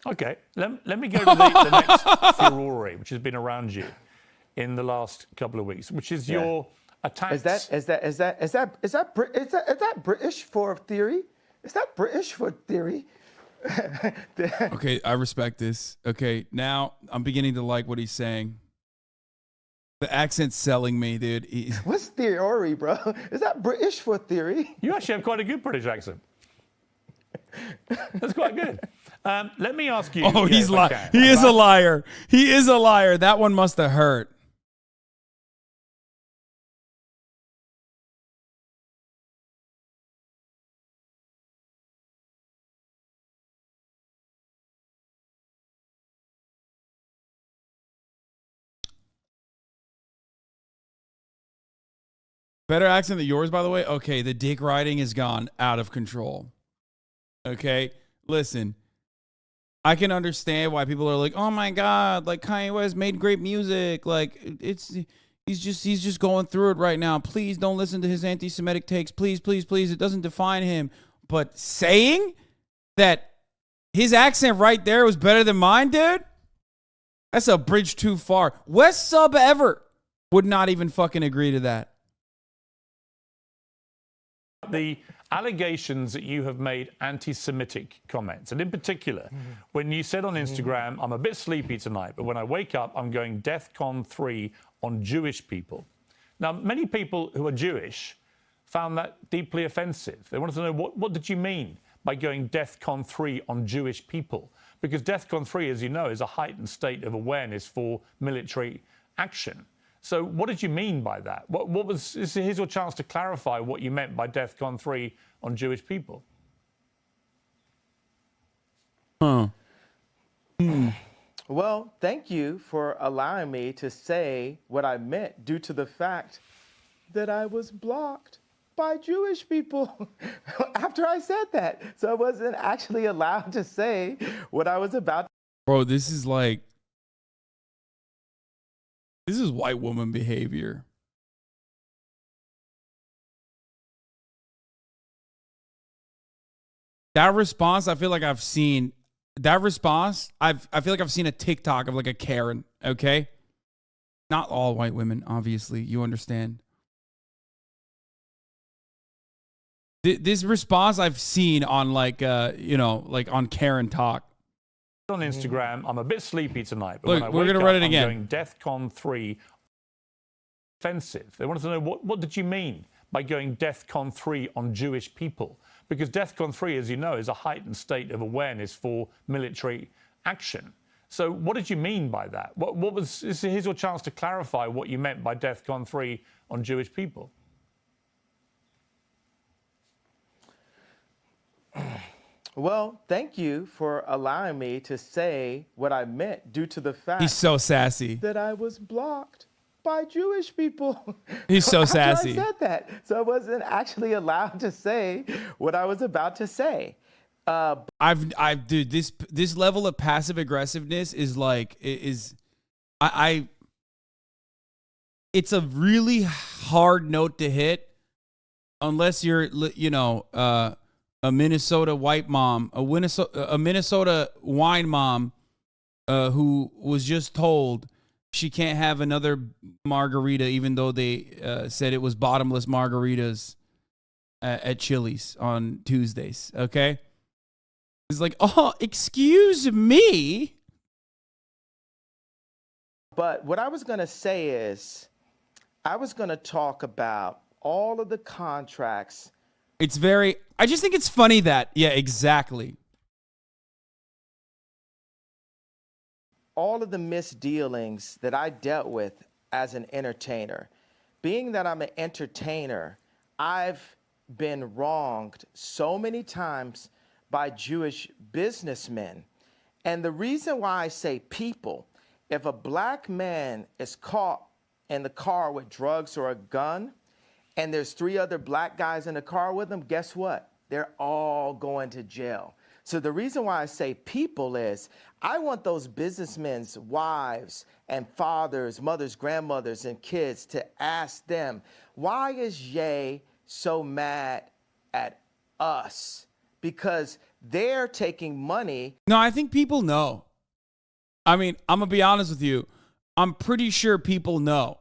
C: Okay, let me go to the next furore, which has been around you in the last couple of weeks, which is your attacks.
B: Is that British for theory? Is that British for theory?
A: Okay, I respect this. Okay, now I'm beginning to like what he's saying. The accent's selling me, dude.
B: What's theory, bro? Is that British for theory?
C: You actually have quite a good British accent. That's quite good. Let me ask you.
A: Oh, he's
C: if I
A: lying.
C: can,
A: He is a
C: about-
A: liar. He is a liar. That one must have hurt. Better accent than yours, by the way. Okay, the dick riding has gone out of control. Okay, listen. I can understand why people are like, "Oh my God, like Kanye West made great music. Like he's just going through it right now. Please don't listen to his anti-Semitic takes. Please, please, please. It doesn't define him." But saying that his accent right there was better than mine, dude, that's a bridge too far. West Sub ever would not even fucking agree to that.
C: The allegations that you have made anti-Semitic comments, and in particular, when you said on Instagram, "I'm a bit sleepy tonight, but when I wake up, I'm going DEFCON 3 on Jewish people." Now, many people who are Jewish found that deeply offensive. They wanted to know, what did you mean by going DEFCON 3 on Jewish people? Because DEFCON 3, as you know, is a heightened state of awareness for military action. So what did you mean by that? Here's your chance to clarify what you meant by DEFCON 3 on Jewish people.
B: Well, thank you for allowing me to say what I meant due to the fact that I was blocked by Jewish people after I said that. So I wasn't actually allowed to say what I was about.
A: Bro, this is white woman behavior. That response, I feel like I've seen that response. I feel like I've seen a TikTok of like a Karen. Okay, not all white women, obviously. You understand. This response I've seen on like like on Karen Talk.
C: On Instagram, "I'm a bit sleepy tonight, but
A: Look,
C: when I
A: we're
C: wake
A: gonna
C: up,
A: run it
C: I'm
A: again.
C: going DEFCON 3 offensive." They wanted to know, what did you mean by going DEFCON 3 on Jewish people? Because DEFCON 3, as you know, is a heightened state of awareness for military action. So what did you mean by that? Here's your chance to clarify what you meant by DEFCON 3 on Jewish people.
B: Well, thank you for allowing me to say what I meant due to the fact
A: He's so sassy.
B: that I was blocked by Jewish people.
A: He's so
B: after
A: sassy.
B: I said that. So I wasn't actually allowed to say what I was about to say.
A: Dude, this level of passive aggressiveness is like it's a really hard note to hit unless you're a Minnesota white mom, a Minnesota wine mom who was just told she can't have another margarita even though they said it was bottomless margaritas at Chili's on Tuesdays, okay? It's like, "Oh, excuse me."
B: But what I was going to say is I was going to talk about all of the contracts.
A: I just think it's funny that, yeah, exactly.
B: All of the misdealings that I dealt with as an entertainer. Being that I'm an entertainer, I've been wronged so many times by Jewish businessmen. And the reason why I say people, if a black man is caught in the car with drugs or a gun, and there's 3 other black guys in the car with him, guess what? They're all going to jail. So the reason why I say people is I want those businessmen's wives and fathers, mothers, grandmothers, and kids to ask them, why is Ye so mad at us? Because they're taking money.
A: No, I think people know. I mean, I'm going to be honest with you. I'm pretty sure people know.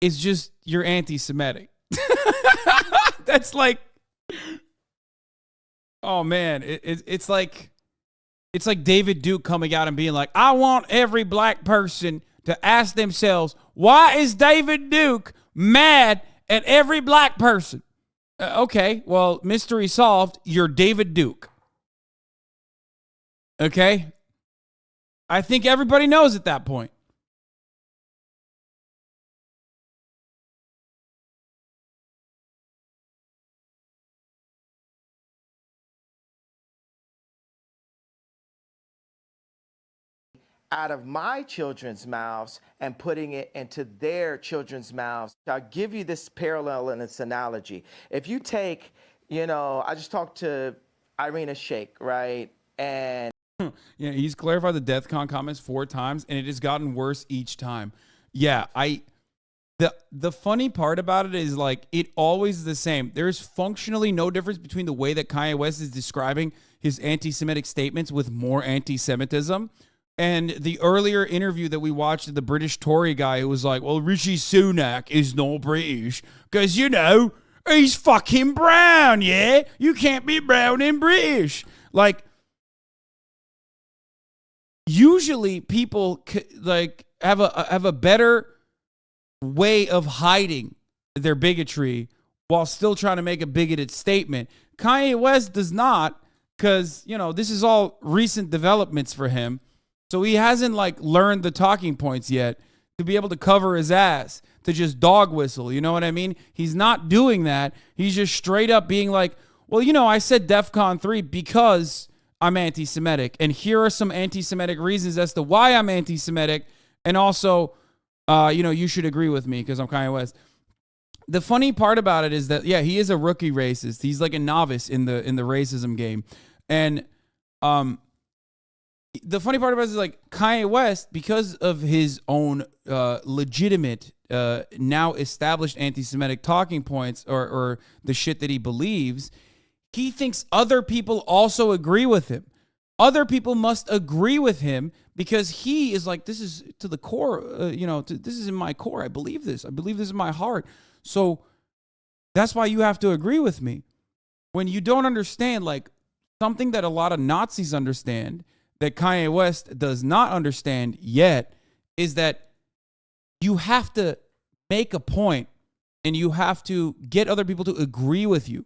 A: It's just you're anti-Semitic. That's like, oh man, it's like David Duke coming out and being like, "I want every black person to ask themselves, why is David Duke mad at every black person?" Okay, well, mystery solved. You're David Duke. Okay? I think everybody knows at that point.
B: Out of my children's mouths and putting it into their children's mouths. I'll give you this parallel and this analogy. If you take, I just talked to Irina Shayk, right? And
A: Yeah, he's clarified the DEFCON comments 4 times, and it has gotten worse each time. Yeah, the funny part about it is, like, it always the same. There's functionally no difference between the way that Kanye West is describing his anti-Semitic statements with more anti-Semitism and the earlier interview that we watched of the British Tory guy who was like, well, Rishi Sunak is not British because, he's fucking brown, yeah? You can't be brown and British. Like, usually people have a better way of hiding their bigotry while still trying to make a bigoted statement. Kanye West does not, because, this is all recent developments for him. So he hasn't learned the talking points yet to be able to cover his ass, to just dog whistle. You know what I mean? He's not doing that. He's just straight up being like, well, I said DEFCON 3 because I'm anti-Semitic. And here are some anti-Semitic reasons as to why I'm anti-Semitic. And also, you should agree with me because I'm Kanye West. The funny part about it is that, yeah, he is a rookie racist. He's like a novice in the racism game. And the funny part about it is, Kanye West, because of his own legitimate, now established anti-Semitic talking points or the shit that he believes, he thinks other people also agree with him. Other people must agree with him because he is like, this is to the core, this is in my core. I believe this. I believe this in my heart. So that's why you have to agree with me. When you don't understand, something that a lot of Nazis understand, that Kanye West does not understand yet, is that you have to make a point and you have to get other people to agree with you.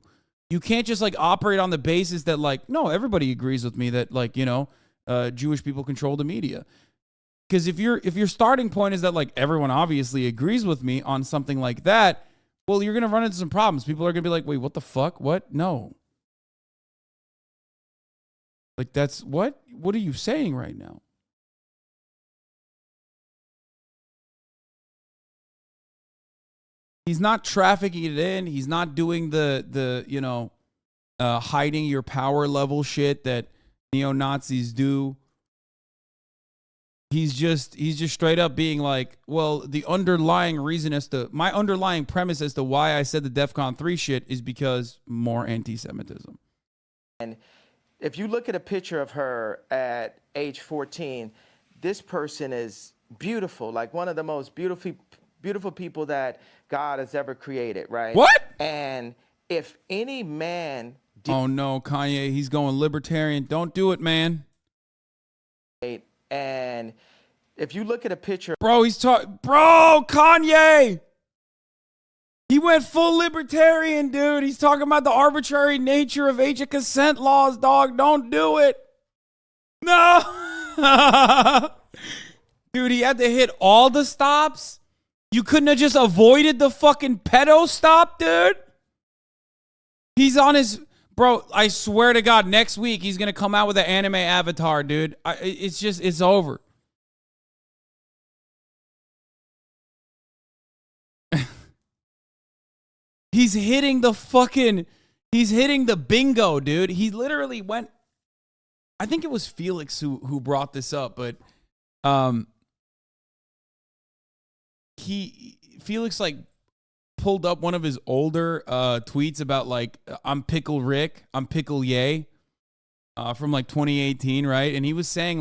A: You can't just operate on the basis that no, everybody agrees with me that Jewish people control the media. Because if your starting point is that everyone obviously agrees with me on something like that, well, you're going to run into some problems. People are going to be like, wait, what the fuck? What? No. That's what? What are you saying right now? He's not trafficking it in. He's not doing the hiding your power level shit that neo-Nazis do. He's just straight up being like, well, the underlying reason my underlying premise as to why I said the DEFCON 3 shit is because more anti-Semitism.
B: And if you look at a picture of her at age 14, this person is beautiful, like one of the most beautiful people that God has ever created, right?
A: What?
B: And if any man...
A: Oh, no, Kanye, he's going libertarian. Don't do it, man.
B: And if you look at a picture...
A: Bro, Kanye! He went full libertarian, dude. He's talking about the arbitrary nature of age of consent laws, dog. Don't do it. No. Dude, he had to hit all the stops. You couldn't have just avoided the fucking pedo stop, dude. He's on his... Bro, I swear to God, next week he's going to come out with an anime avatar, dude. It's over. He's hitting the bingo, dude. He literally went, I think it was Felix who brought this up, but Felix pulled up one of his older tweets about I'm Pickle Rick, I'm Pickle Yay, from 2018, right? And he was saying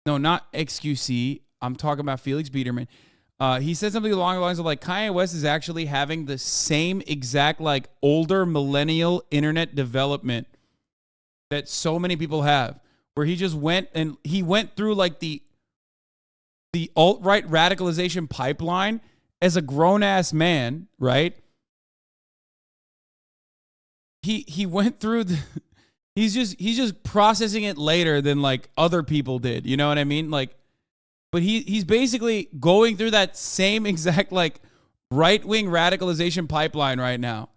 A: no, not XQC. I'm talking about Felix Biederman. He said something along the lines of Kanye West is actually having the same exact older millennial internet development that so many people have, where he just went through the alt-right radicalization pipeline as a grown-ass man, right? He went through He's just processing it later than like other people did. You know what I mean? Like, but he's basically going through that same exact like right-wing radicalization pipeline right now,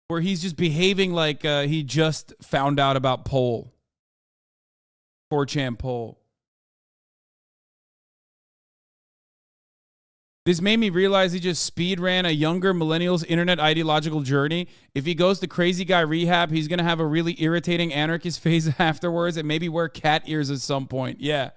A: where he's just behaving like he just found out about 4chan poll. This made me realize he just speed ran a younger millennial's internet ideological journey. If he goes to crazy guy rehab, he's going to have a really irritating anarchist phase afterwards and maybe wear cat ears at some point. Yeah.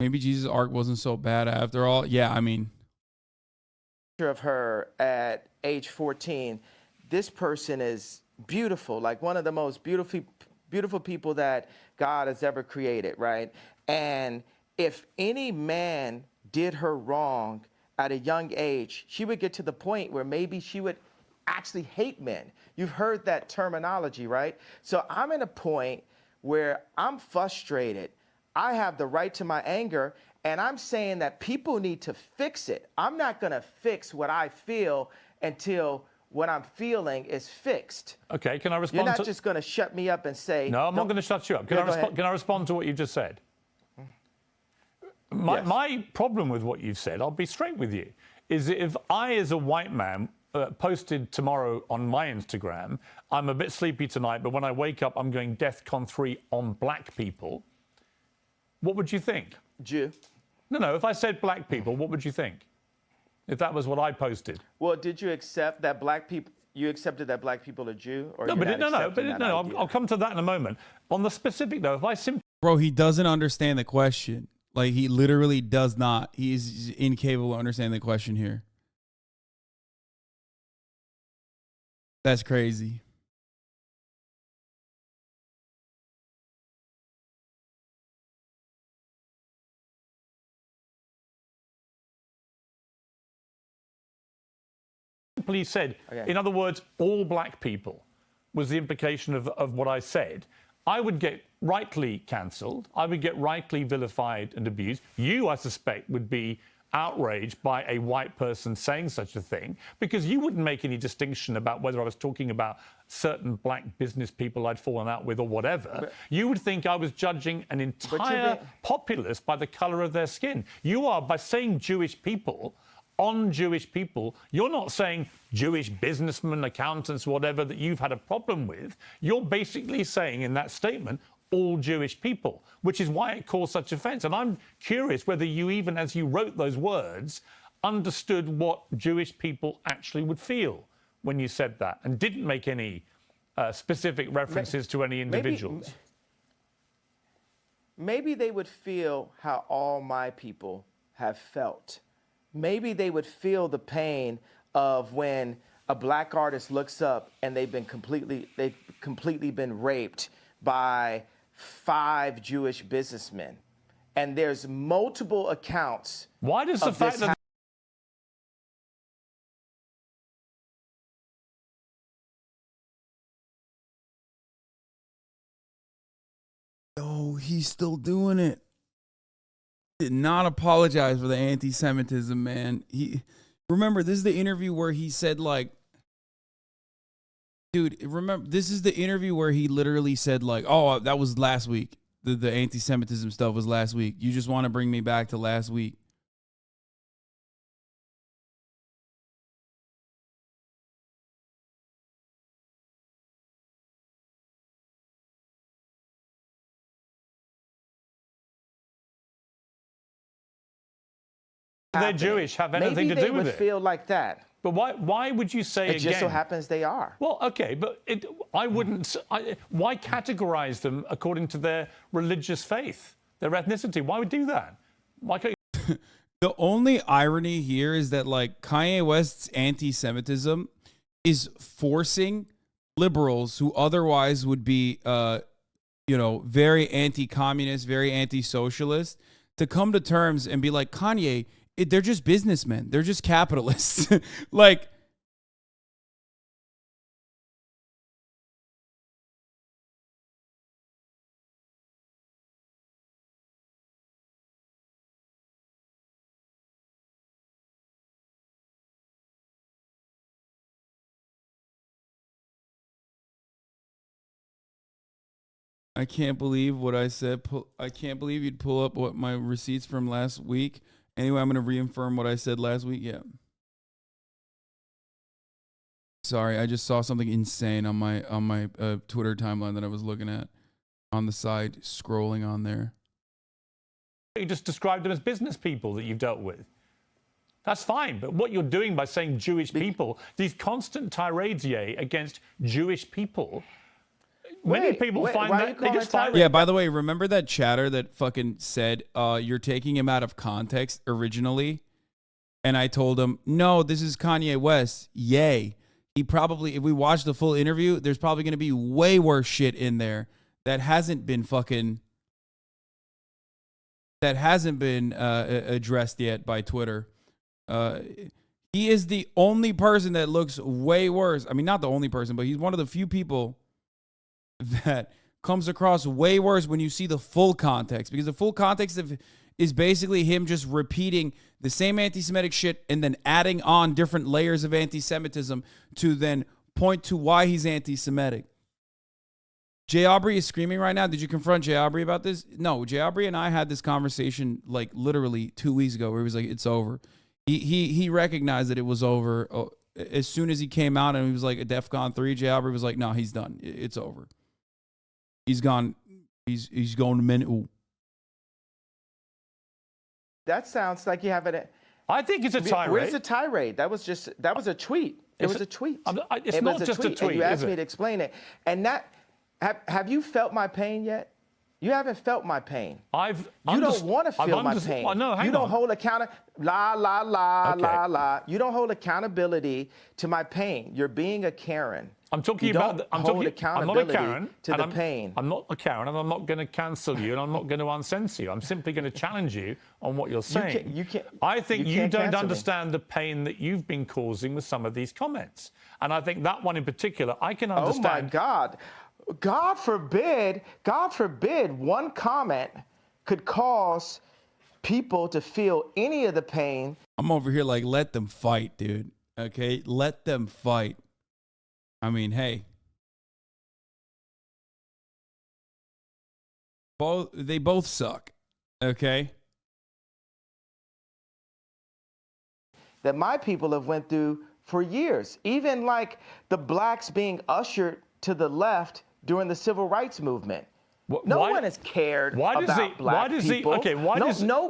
A: Maybe Jesus' arc wasn't so bad after all. Yeah, I mean.
B: Of her at age 14, this person is beautiful, like one of the most beautiful people that God has ever created, right? And if any man did her wrong at a young age, she would get to the point where maybe she would actually hate men. You've heard that terminology, right? So I'm at a point where I'm frustrated. I have the right to my anger, and I'm saying that people need to fix it. I'm not going to fix what I feel until what I'm feeling is fixed.
C: Okay, can I respond?
B: You're not just going to shut me up and say...
C: No, I'm not going to shut you up. Can I respond to what you just said? My problem with what you've said, I'll be straight with you, is that if I, as a white man, posted tomorrow on my Instagram, I'm a bit sleepy tonight, but when I wake up, I'm going DEFCON 3 on black people, what would you think?
B: Jew.
C: No, if I said black people, what would you think? If that was what I posted?
B: Well, did you accept that black people... You accepted that black people are Jew? Or
C: I'll come to that in a moment. On the specific, though, if I simply...
A: Bro, he doesn't understand the question. Like, he literally does not. He's incapable of understanding the question here. That's crazy.
C: Simply said, in other words, all black people was the implication of what I said, I would get rightly cancelled. I would get rightly vilified and abused. You, I suspect, would be outraged by a white person saying such a thing, because you wouldn't make any distinction about whether I was talking about certain black business people I'd fallen out with or whatever. You would think I was judging an entire populace by the colour of their skin. You are, by saying Jewish people, on Jewish people, you're not saying Jewish businessmen, accountants, whatever, that you've had a problem with. You're basically saying in that statement, all Jewish people, which is why it caused such offence. And I'm curious whether you, even as you wrote those words, understood what Jewish people actually would feel when you said that and didn't make any specific references to any individuals.
B: Maybe they would feel how all my people have felt. Maybe they would feel the pain of when a black artist looks up and they've completely been raped by 5 Jewish businessmen, and there's multiple accounts.
C: Why does the fact that
A: he's still doing it. Did not apologize for the anti-Semitism, man. Remember, this is the interview where he said, like, dude, remember, this is the interview where he literally said, like, oh, that was last week. The anti-Semitism stuff was last week. You just want to bring me back to last week.
C: they're Jewish have anything to do with it?
B: Maybe they would feel like that.
C: But why would you say
B: it again? It just so happens they are.
C: Well, okay, but why categorize them according to their religious faith, their ethnicity? Why would do that? Why can't
A: The only irony here is that, like, Kanye West's anti-Semitism is forcing liberals who otherwise would be, very anti-communist, very anti-socialist, to come to terms and be like, Kanye, they're just businessmen. They're just capitalists. Like, I can't believe what I said. I can't believe you'd pull up what my receipts from last week. Anyway, I'm going to reaffirm what I said last week. Yeah. Sorry, I just saw something insane on my Twitter timeline that I was looking at on the side, scrolling on there.
C: You just described them as business people that you've dealt with. That's fine, but what you're doing by saying Jewish people, these constant tirades, against Jewish people. Many people find that they just find.
A: Yeah, by the way, remember that chatter that fucking said you're taking him out of context originally? And I told him, no, this is Kanye West. Yay. He probably, if we watch the full interview, there's probably going to be way worse shit in there that hasn't been addressed yet by Twitter. He is the only person that looks way worse. I mean, not the only person, but he's one of the few people that comes across way worse when you see the full context, because the full context is basically him just repeating the same anti-Semitic shit and then adding on different layers of anti-Semitism to then point to why he's anti-Semitic. Jay Aubrey is screaming right now. Did you confront Jay Aubrey about this? No, Jay Aubrey and I had this conversation like literally 2 weeks ago where he was like, it's over. He recognized that it was over as soon as he came out and he was like a DEFCON 3. Jay Aubrey was like, no, he's done. It's over. He's gone. He's going to men.
B: That sounds like you have it.
C: I think it's a tirade.
B: Where's the tirade? That was a tweet. It was a tweet.
C: It's not just a tweet.
B: And you asked me to explain it. And that, have you felt my pain yet? You haven't felt my pain. You don't want to feel my pain.
C: Oh, no,
B: you don't hold You don't hold accountability to my pain. You're being a Karen.
C: I'm talking
B: about.
C: I'm not a Karen
B: to the pain.
C: I'm not a Karen, and I'm not going to cancel you, and I'm not going to uncensor you. I'm simply going to challenge you on what you're saying. I think you don't understand the pain that you've been causing with some of these comments, and I think that one in particular, I can understand.
B: Oh my God. God forbid, one comment could cause people to feel any of the pain.
A: I'm over here like, let them fight, dude. Okay? Let them fight. I mean, hey. They both suck. Okay?
B: That my people have went through for years. Even like the blacks being ushered to the left during the civil rights movement. No one has cared about black people.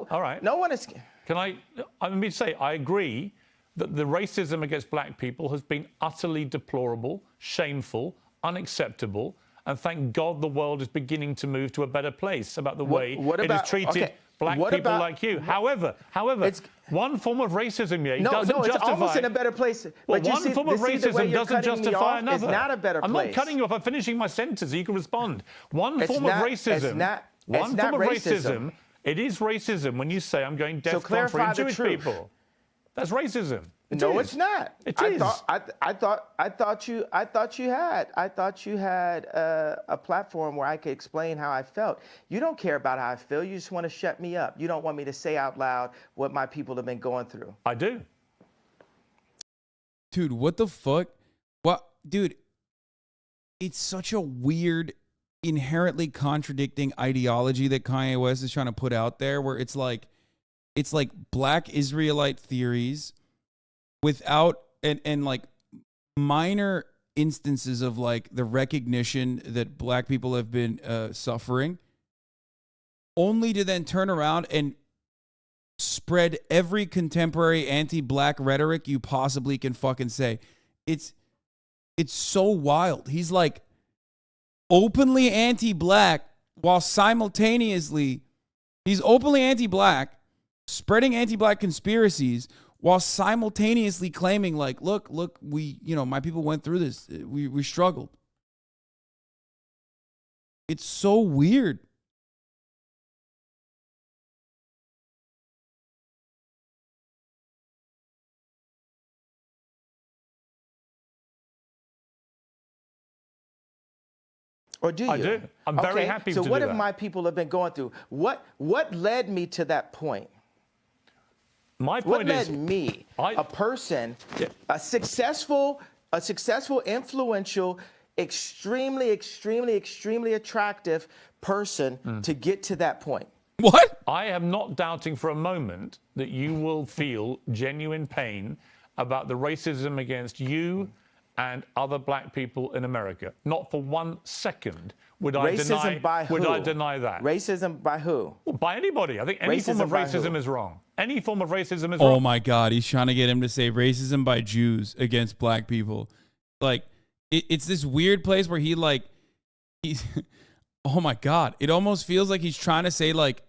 C: All right.
B: No one is.
C: Let me say, I agree that the racism against black people has been utterly deplorable, shameful, unacceptable, and thank God the world is beginning to move to a better place about the way it has treated black people like you. However, one form of racism doesn't justify.
B: It's almost in a better place.
C: Well, one form of racism doesn't justify another.
B: It's not a better place.
C: I'm not cutting you off. I'm finishing my sentence so you can respond. One form of racism. It is racism when you say I'm going DEFCON for Jewish people. That's racism.
B: No, it's not.
C: It is.
B: I thought you had a platform where I could explain how I felt. You don't care about how I feel. You just want to shut me up. You don't want me to say out loud what my people have been going through.
C: I do.
A: Dude, what the fuck? What, dude? It's such a weird, inherently contradicting ideology that Kanye West is trying to put out there, where it's like black Israelite theories without and like minor instances of like the recognition that black people have been suffering, only to then turn around and spread every contemporary anti-black rhetoric you possibly can fucking say. It's so wild. He's like openly anti-black while simultaneously he's openly anti-black, spreading anti-black conspiracies while simultaneously claiming like, look, my people went through this. We struggled. It's so weird.
B: Or do you?
C: I do. I'm very happy
B: so
C: to do
B: what
C: that.
B: have my people have been going through? What led me to that point?
C: My
B: What
C: point
B: led
C: is,
B: me, a person, a successful, influential, extremely, extremely, extremely attractive person to get to that point?
A: What?
C: I am not doubting for a moment that you will feel genuine pain about the racism against you and other black people in America. Not for 1 second would I deny.
B: By who?
C: Would I deny that?
B: Racism by who?
C: Well, by anybody. I think any form of
B: by
C: racism
B: who?
C: is wrong. Any form of racism is
A: Oh
C: wrong.
A: my God, he's trying to get him to say racism by Jews against black people. Like, it's this weird place where he's, oh my God, it almost feels like he's trying to say like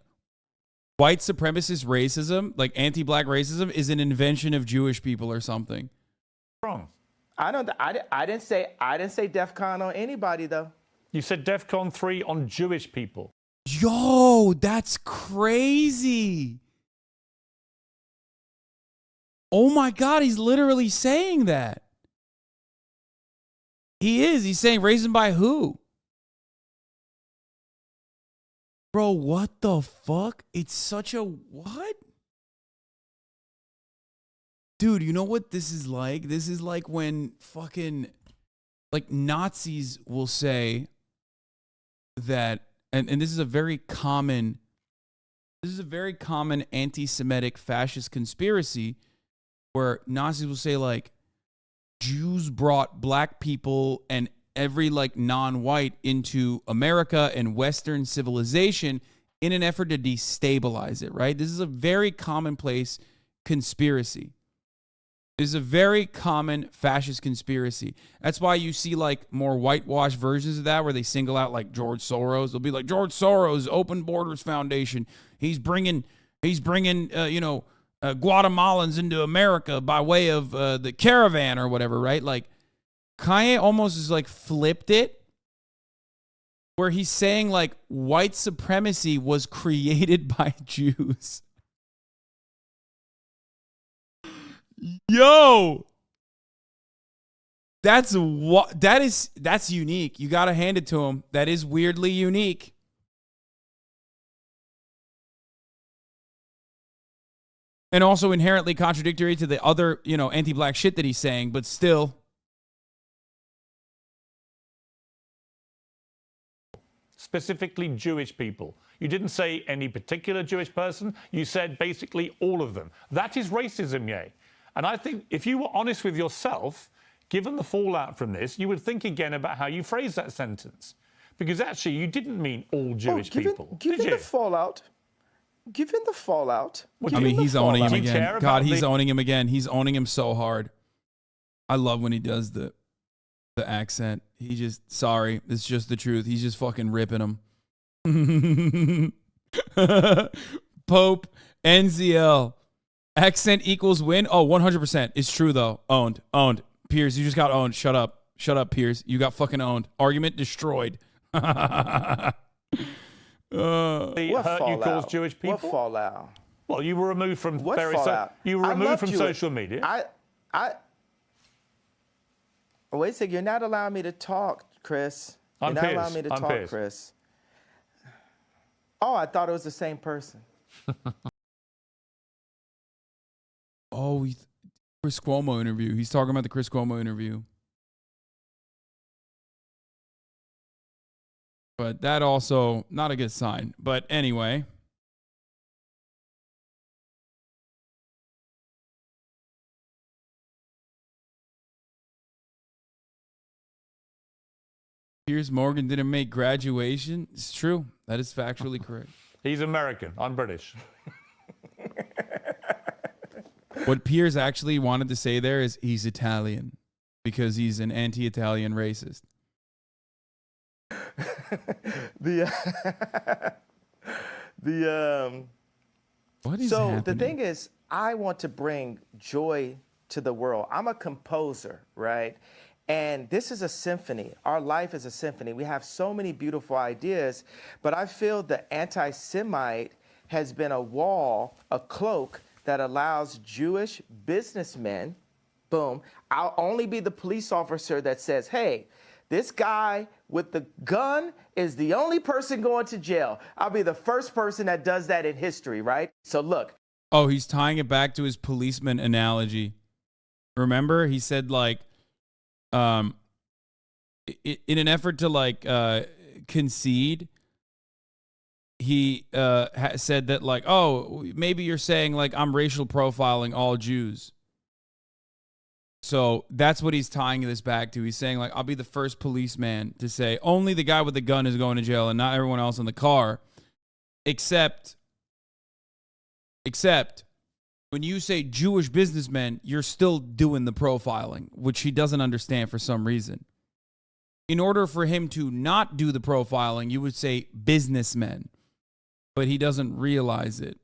A: white supremacist racism, like anti-black racism, is an invention of Jewish people or something.
C: Wrong.
B: I didn't say DEFCON on anybody though.
C: You said DEFCON 3 on Jewish people.
A: Yo, that's crazy. Oh my God, he's literally saying that. He is. He's saying raised by who? Bro, what the fuck? It's such a what? Dude, you know what this is like? This is like when fucking like Nazis will say that, and this is a very common anti-Semitic fascist conspiracy where Nazis will say like Jews brought black people and every like non-white into America and Western civilization in an effort to destabilize it, right? This is a very commonplace conspiracy. This is a very common fascist conspiracy. That's why you see like more whitewashed versions of that where they single out like George Soros. They'll be like George Soros, Open Borders Foundation. He's bringing Guatemalans into America by way of the caravan or whatever, right? Like Kanye almost is like flipped it where he's saying like white supremacy was created by Jews. Yo, that's unique. You got to hand it to him. That is weirdly unique. And also inherently contradictory to the other, anti-black shit that he's saying, but still.
C: Specifically Jewish people. You didn't say any particular Jewish person. You said basically all of them. That is racism, yay. And I think if you were honest with yourself, given the fallout from this, you would think again about how you phrase that sentence. Because actually, you didn't mean all Jewish people.
B: Given the fallout.
A: He's owning him again. God, he's owning him again. He's owning him so hard. I love when he does the accent. Sorry, it's just the truth. He's just fucking ripping him. Pope, NZL. Accent equals win? Oh, 100%. It's true, though. Owned. Piers, you just got owned. Shut up, Piers. You got fucking owned. Argument destroyed.
B: What
C: hurt you cause Jewish people?
B: What fallout?
C: Well, you were removed from social media.
B: Wait a second. You're not allowing me to talk, Chris. You're not allowing me to talk, Chris. Oh, I thought it was the same person.
A: Oh, Chris Cuomo interview. He's talking about the Chris Cuomo interview. But that also, not a good sign. But anyway. Piers Morgan didn't make graduation. It's true. That is factually correct.
C: He's American. I'm British.
A: What Piers actually wanted to say there is he's Italian because he's an anti-Italian racist. What is happening?
B: The thing is, I want to bring joy to the world. I'm a composer, right? And this is a symphony. Our life is a symphony. We have so many beautiful ideas, but I feel the anti-Semite has been a wall, a cloak that allows Jewish businessmen, boom, I'll only be the police officer that says, hey, This guy with the gun is the only person going to jail. I'll be the first person that does that in history, right? So look.
A: Oh, he's tying it back to his policeman analogy. Remember, he said like, in an effort to like concede, he said that like, oh, maybe you're saying like I'm racial profiling all Jews. So that's what he's tying this back to. He's saying like, I'll be the first policeman to say only the guy with the gun is going to jail and not everyone else in the car, except when you say Jewish businessmen, you're still doing the profiling, which he doesn't understand for some reason. In order for him to not do the profiling, you would say businessmen, but he doesn't realize it.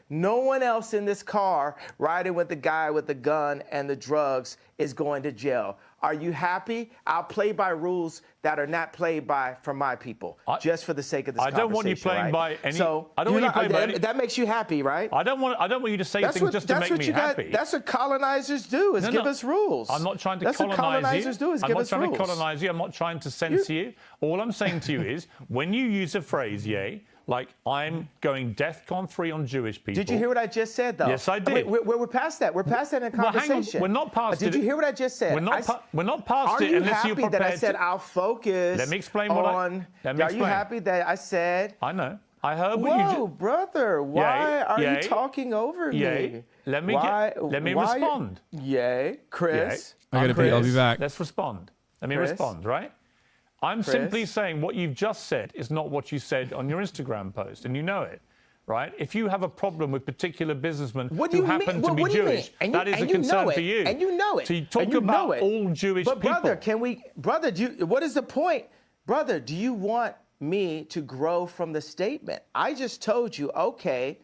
B: No one else in this car riding with the guy with the gun and the drugs is going to jail. Are you happy? I'll play by rules that are not played by for my people, just for the sake of this conversation.
C: I don't want you playing by any.
B: So
C: I don't want you playing by any.
B: That makes you happy, right?
C: I don't want you to say things just to make me happy.
B: That's what colonizers do, is give us rules.
C: I'm not trying to
B: colonize you. That's what colonizers do, is give us rules.
C: I'm not trying to colonize you. I'm not trying to censor you. All I'm saying to you is, when you use a phrase, like I'm going DEFCON 3 on Jewish people.
B: Did you hear what I just said, though?
C: Yes, I did.
B: We're past that. We're past that in a conversation.
C: Well, hang on. We're not past it.
B: Did you hear what I just said?
C: We're not past it unless you're prepared.
B: Are you happy that I said I'll focus?
C: Let me explain what
B: Are you happy that I said?
C: I know. I heard what you just.
B: Whoa, brother! Why are you talking over me?
C: Let me respond.
B: Chris.
A: I'll be back.
C: Let's respond. Let me respond. Right. I'm simply saying what you've just said is not what you said on your Instagram post, and you know it, right? If you have a problem with particular businessmen who happen to be Jewish, that is a concern for you.
B: And you know it.
C: So you talk about all Jewish people.
B: But brother, what is the point? Brother, do you want me to grow from the statement? I just told you, okay,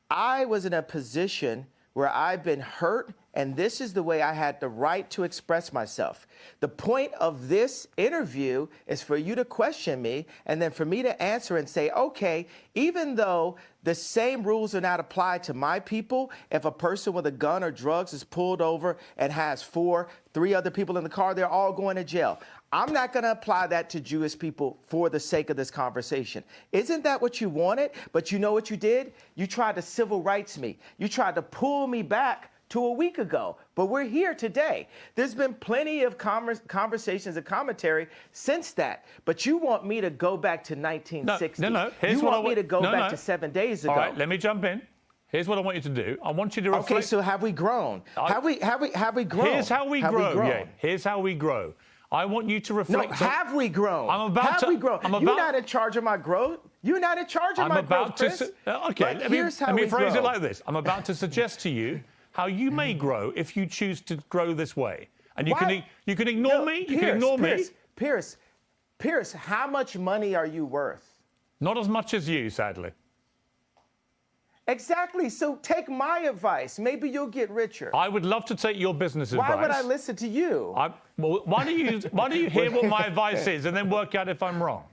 B: I was in a position where I've been hurt, and this is the way I had the right to express myself. The point of this interview is for you to question me, and then for me to answer and say, okay, even though the same rules are not applied to my people, if a person with a gun or drugs is pulled over and has three other people in the car, they're all going to jail. I'm not going to apply that to Jewish people for the sake of this conversation. Isn't that what you wanted? But you know what you did? You tried to civil rights me. You tried to pull me back to a week ago, but we're here today. There's been plenty of conversations and commentary since that, but you want me to go back to 1960.
C: No.
B: You want me to go back to 7 days ago.
C: All right, let me jump in. Here's what I want you to do. I want you to reflect.
B: Okay, so have we grown? Have we grown?
C: Here's how we grow. Yeah, here's how we grow. I want you to reflect.
B: No, have we grown? Have we grown? You're not in charge of my growth. You're not in charge of my growth, Chris.
C: Okay, let me phrase it like this. I'm about to suggest to you how you may grow if you choose to grow this way. And you can ignore me. You can ignore me.
B: Pierce, how much money are you worth?
C: Not as much as you, sadly.
B: Exactly. So take my advice. Maybe you'll get richer.
C: I would love to take your business advice.
B: Why would I listen to you?
C: Why do you hear what my advice is and then work out if I'm wrong?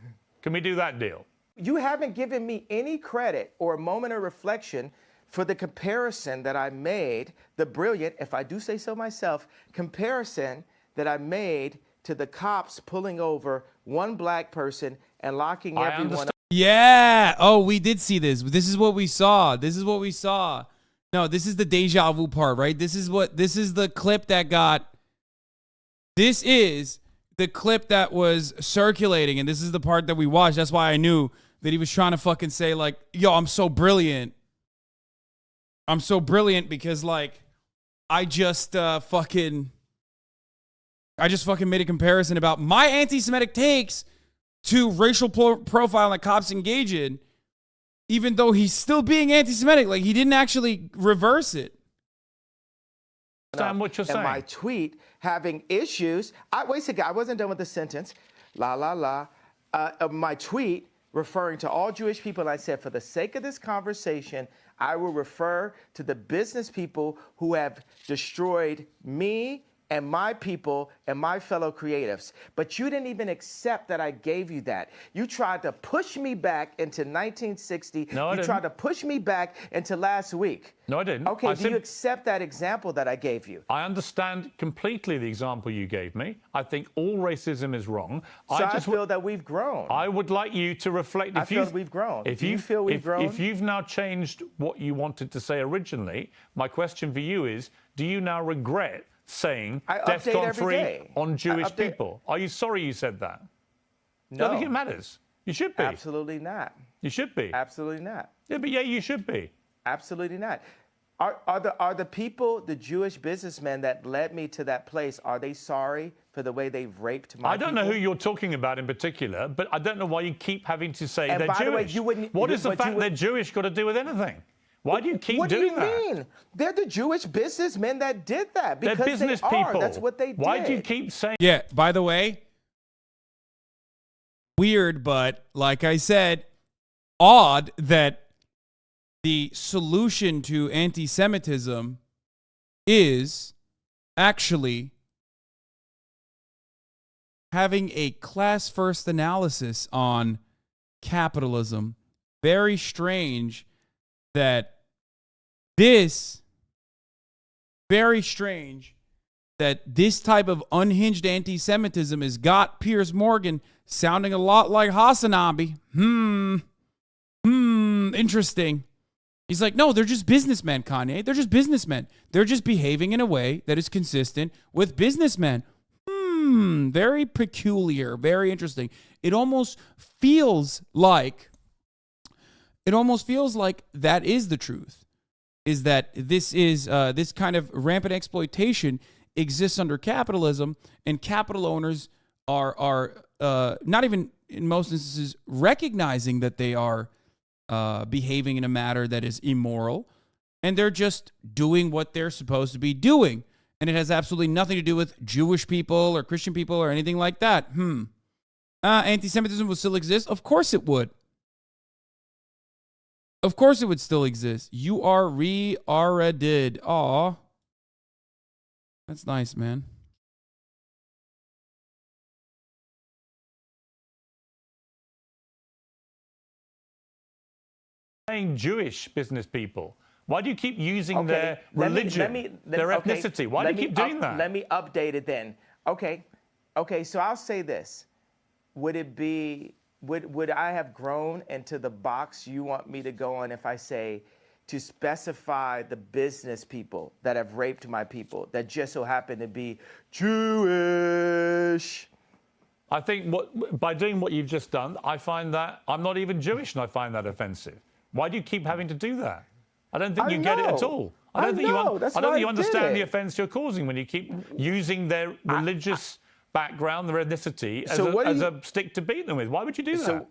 C: Can we do that deal?
B: You haven't given me any credit or a moment of reflection for the comparison that I made, the brilliant, if I do say so myself, comparison that I made to the cops pulling over one black person and locking everyone up.
A: Yeah. Oh, we did see this. This is what we saw. No, this is the deja vu part, right? This is the clip that was circulating, and this is the part that we watched. That's why I knew that he was trying to fucking say, like, yo, I'm so brilliant. I'm so brilliant because, like, I just fucking made a comparison about my anti-Semitic takes to racial profile that cops engage in, even though he's still being anti-Semitic. Like, he didn't actually reverse it.
C: Understand what you're saying.
B: And my tweet having issues. Wait a second. I wasn't done with the sentence. My tweet referring to all Jewish people, I said, for the sake of this conversation, I will refer to the business people who have destroyed me and my people and my fellow creatives. But you didn't even accept that I gave you that. You tried to push me back into 1960.
C: No, I
B: you
C: didn't.
B: tried to push me back into last week.
C: No, I didn't.
B: Okay, do you accept that example that I gave you?
C: I understand completely the example you gave me. I think all racism is wrong.
B: So I feel that we've grown.
C: I would like you to reflect.
B: I feel we've grown. Do you feel we've grown?
C: If you've now changed what you wanted to say originally, my question for you is, do you now regret saying DEFCON 3 on Jewish people? Are you sorry you said that?
B: No.
C: I don't think it matters. You should be.
B: Absolutely not.
C: You should be.
B: Absolutely not.
C: Yeah, but yeah, you should be.
B: Absolutely not. Are the people, the Jewish businessmen that led me to that place, are they sorry for the way they've raped my
C: I don't know who you're talking about in particular, but I don't know why you keep having to say
B: And
C: they're
B: by the way,
C: Jewish.
B: you wouldn't-
C: What
B: you-
C: does the
B: but you
C: fact
B: would-
C: they're Jewish got to do with anything? Why do you keep
B: What do
C: doing
B: you
C: that?
B: mean? They're the Jewish businessmen that did that
C: They're
B: because
C: business
B: they are.
C: people.
B: That's what they did.
C: Why do you keep saying?
A: Yeah, by the way, weird, but like I said, odd that the solution to anti-Semitism is actually having a class-first analysis on capitalism. Very strange that this type of unhinged anti-Semitism has got Piers Morgan sounding a lot like Hasanabi. Interesting. He's like, no, they're just businessmen, Kanye. They're just businessmen. They're just behaving in a way that is consistent with businessmen. Very peculiar, very interesting. It almost feels like that is the truth. Is that this kind of rampant exploitation exists under capitalism, and capital owners are not even in most instances recognizing that they are behaving in a manner that is immoral, and they're just doing what they're supposed to be doing, and it has absolutely nothing to do with Jewish people or Christian people or anything like that. Anti-Semitism will still exist? Of course it would. Of course it would still exist. You are re-aradid. Aw. That's nice, man.
C: Saying Jewish business people? Why do you keep using their religion, their ethnicity? Why do you keep doing that?
B: Let me update it then. Okay, so I'll say this. Would I have grown into the box you want me to go on if I say to specify the business people that have raped my people that just so happen to be Jewish?
C: I think by doing what you've just done, I find that I'm not even Jewish and I find that offensive. Why do you keep having to do that? I don't think you get it at all. I don't think you understand the offense you're causing when you keep using their religious background, their ethnicity, as a stick to beat them with. Why would you do that?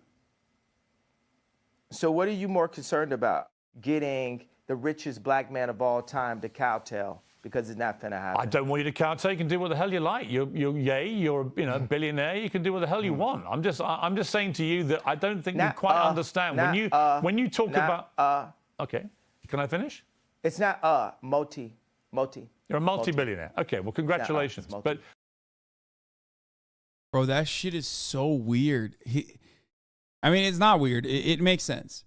B: So what are you more concerned about? Getting the richest black man of all time to kowtow? Because it's not gonna happen.
C: I don't want you to kowtow. You can do what the hell you like. You're a billionaire. You can do what the hell you want. I'm just saying to you that I don't think you quite understand when you talk about. Okay, can I finish?
B: It's not multi.
C: You're a multi-billionaire. Okay, well, congratulations. But
A: bro, that shit is so weird. It's not weird. It makes sense.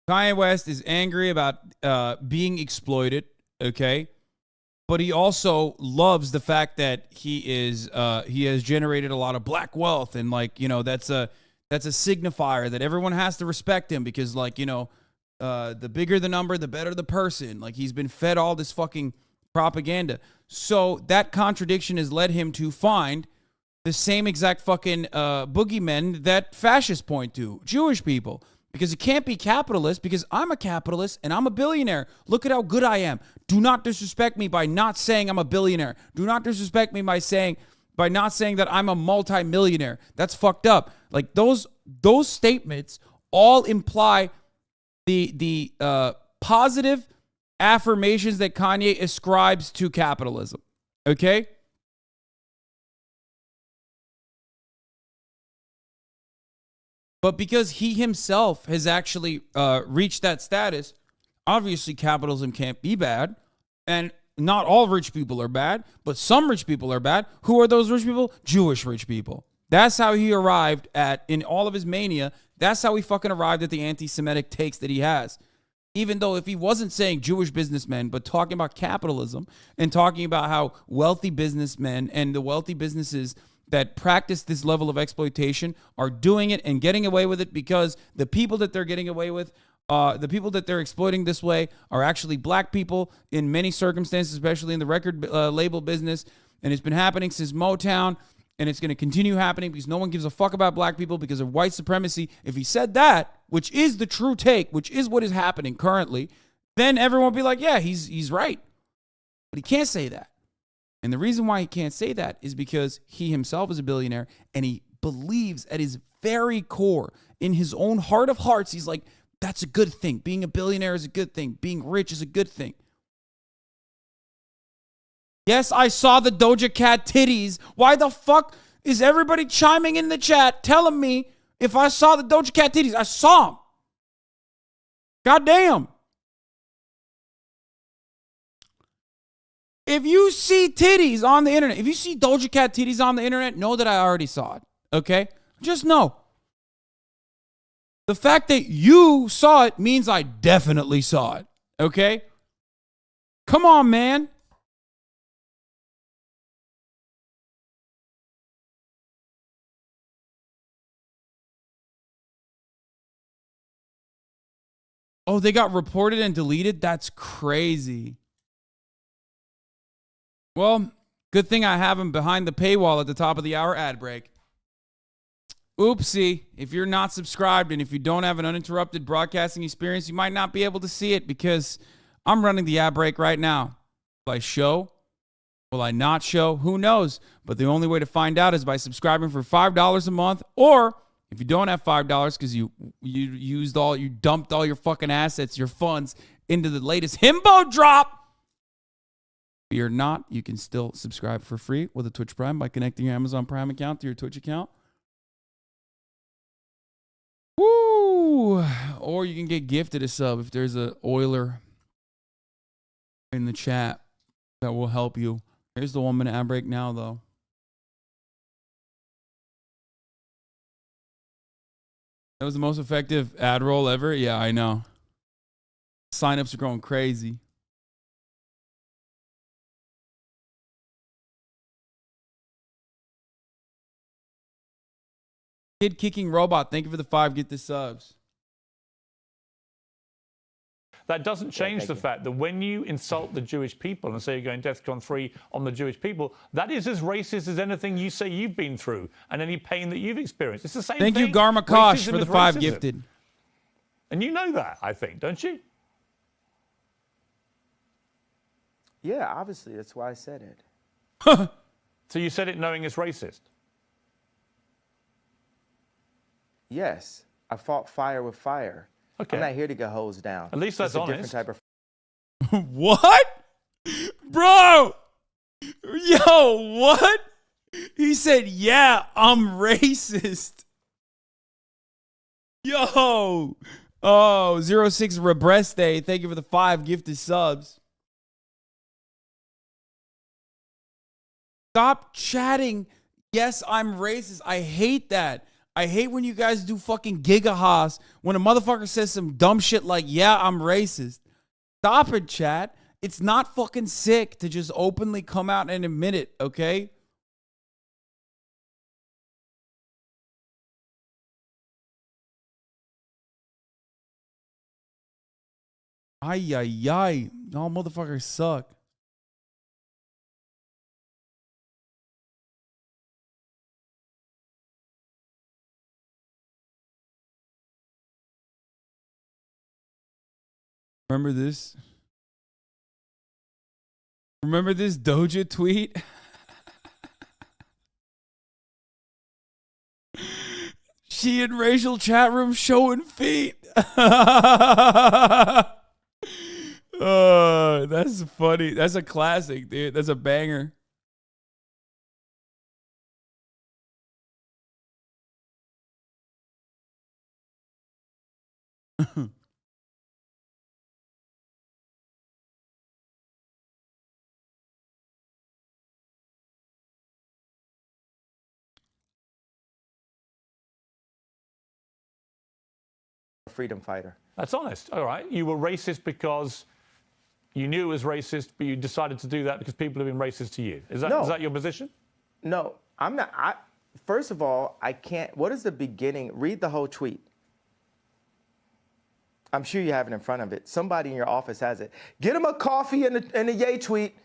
A: Kanye West is angry about being exploited. Okay. But he also loves the fact that he has generated a lot of black wealth, and that's a signifier that everyone has to respect him because the bigger the number, the better the person. Like, he's been fed all this fucking propaganda. So that contradiction has led him to find the same exact fucking boogeymen that fascists point to, Jewish people. Because it can't be capitalist, because I'm a capitalist and I'm a billionaire. Look at how good I am. Do not disrespect me by not saying I'm a billionaire. Do not disrespect me by not saying that I'm a multimillionaire. That's fucked up. Like, those statements all imply the positive affirmations that Kanye ascribes to capitalism. Okay? But because he himself has actually reached that status, obviously capitalism can't be bad. And not all rich people are bad, but some rich people are bad. Who are those rich people? Jewish rich people. That's how he arrived at, in all of his mania, that's how he fucking arrived at the anti-Semitic takes that he has. Even though if he wasn't saying Jewish businessmen, but talking about capitalism and talking about how wealthy businessmen and the wealthy businesses that practice this level of exploitation are doing it and getting away with it because the people that they're getting away with, the people that they're exploiting this way are actually black people in many circumstances, especially in the record label business. And it's been happening since Motown, and it's going to continue happening because no one gives a fuck about black people because of white supremacy. If he said that, which is the true take, which is what is happening currently, then everyone will be like, yeah, he's right. But he can't say that. And the reason why he can't say that is because he himself is a billionaire and he believes at his very core, in his own heart of hearts, he's like, that's a good thing. Being a billionaire is a good thing. Being rich is a good thing. Yes, I saw the Doja Cat titties. Why the fuck is everybody chiming in the chat telling me if I saw the Doja Cat titties? I saw them. Goddamn. If you see titties on the internet, if you see Doja Cat titties on the internet, know that I already saw it, okay? Just know. The fact that you saw it means I definitely saw it, okay? Come on, man. Oh, they got reported and deleted? That's crazy. Well, good thing I have them behind the paywall at the top of the hour ad break. Oopsie. If you're not subscribed and if you don't have an uninterrupted broadcasting experience, you might not be able to see it because I'm running the ad break right now. Will I show? Will I not show? Who knows? But the only way to find out is by subscribing for $5 a month, or if you don't have $5 because you dumped all your fucking assets, your funds into the latest himbo drop. Fear not, you can still subscribe for free with a Twitch Prime by connecting your Amazon Prime account to your Twitch account. Woo! Or you can get gifted a sub if there's a Oiler in the chat that will help you. Here's the 1 minute ad break now, though. That was the most effective ad roll ever? Yeah, I know. Signups are going crazy. Kid Kicking Robot, thank you for the 5 get the subs.
C: That doesn't change the fact that when you insult the Jewish people and say you're going DEFCON 3 on the Jewish people, that is as racist as anything you say you've been through and any pain that you've experienced. It's the same thing.
A: Thank you, Garma Kosh,
C: Racism
A: for the
C: is
A: 5
C: racism.
A: gifted.
C: And you know that, I think, don't you?
B: Yeah, obviously, that's why I said it.
C: So you said it knowing it's racist?
B: Yes, I fought fire with fire.
C: Okay.
B: I'm not here to get hosed down.
C: At least that's
B: It's a
C: honest.
B: different type of.
A: What? Bro! Yo, what? He said, yeah, I'm racist. Yo. Oh, 06 Rebreste. Thank you for the 5 gifted subs. Stop chatting. Yes, I'm racist. I hate that. I hate when you guys do fucking gigahas when a motherfucker says some dumb shit like, yeah, I'm racist. Stop it, chat. It's not fucking sick to just openly come out and admit it, okay? Ay, y'all motherfuckers suck. Remember this? Remember this Doja tweet? She in racial chat room showing feet. That's funny. That's a classic, dude. That's a banger.
B: freedom fighter.
C: That's honest. All right. You were racist because you knew it was racist, but you decided to do that because people have been racist to you. Is that your position?
B: No, I'm not. First of all, I can't. What is the beginning? Read the whole tweet. I'm sure you have it in front of it. Somebody in your office has it. Get him a coffee and a yay tweet.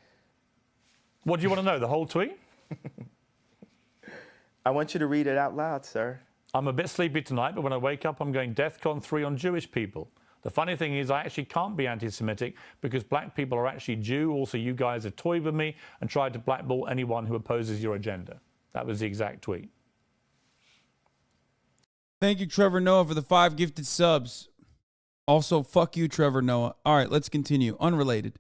C: What do you want to know? The whole tweet?
B: I want you to read it out loud, sir.
C: I'm a bit sleepy tonight, but when I wake up, I'm going DEFCON 3 on Jewish people. The funny thing is I actually can't be anti-Semitic because black people are actually Jew. Also, you guys have toyed with me and tried to blackball anyone who opposes your agenda. That was the exact tweet.
A: Thank you, Trevor Noah, for the 5 gifted subs. Also, fuck you, Trevor Noah. All right, let's continue. Unrelated.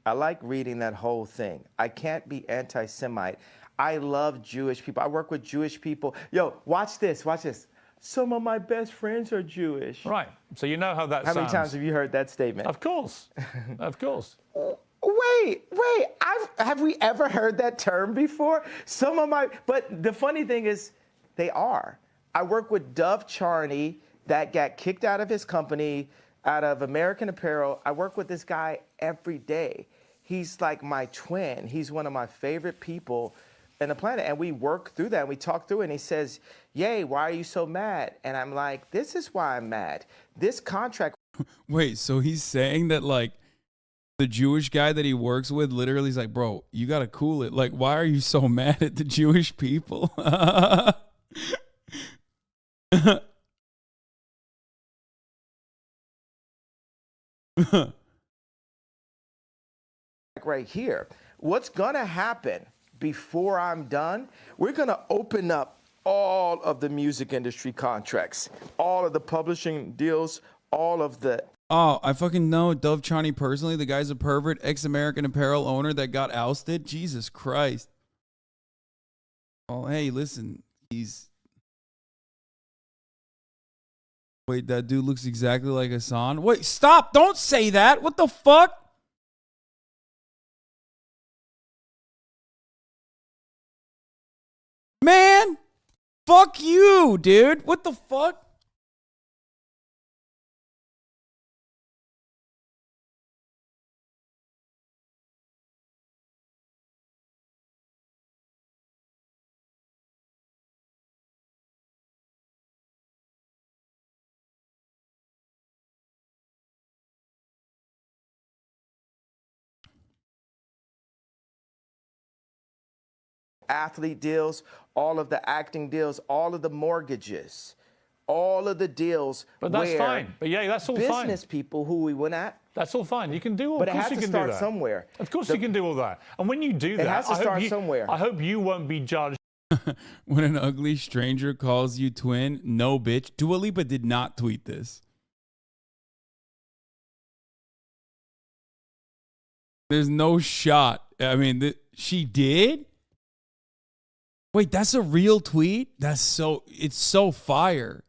B: I like reading that whole thing. I can't be anti-Semite. I love Jewish people. I work with Jewish people. Yo, watch this. Watch this. Some of my best friends are Jewish.
C: Right. So you know how that sounds.
B: How many times have you heard that statement?
C: Of course. Of course.
B: Wait. Have we ever heard that term before? But the funny thing is, they are. I work with Dove Charney that got kicked out of his company, out of American Apparel. I work with this guy every day. He's like my twin. He's one of my favorite people in the planet. And we work through that. And we talk through it. And he says, yay, why are you so mad? And I'm like, this is why I'm mad. This contract.
A: Wait, so he's saying that, like, the Jewish guy that he works with literally is like, bro, you got to cool it. Like, why are you so mad at the Jewish people?
B: Right here. What's going to happen before I'm done? We're going to open up all of the music industry contracts, all of the publishing deals, all of the.
A: Oh, I fucking know Dove Charney personally. The guy's a pervert, ex-American Apparel owner that got ousted. Jesus Christ. Oh, hey, listen. Wait, that dude looks exactly like Hasan. Wait, stop. Don't say that. What the fuck? Man, fuck you, dude. What the fuck?
B: Athlete deals, all of the acting deals, all of the mortgages, all of the deals.
C: But that's fine. But yeah, that's all fine.
B: Business people who we went at.
C: That's all fine. You can do all.
B: But
C: of
B: it
C: course
B: has
C: you
B: to
C: can
B: start
C: do that.
B: somewhere.
C: Of course you can do all that. And when you do that,
B: it has to start somewhere.
C: I hope you won't be judged.
A: When an ugly stranger calls you twin, no bitch. Dua Lipa did not tweet this. There's no shot. I mean, she did? Wait, that's a real tweet? It's so fire.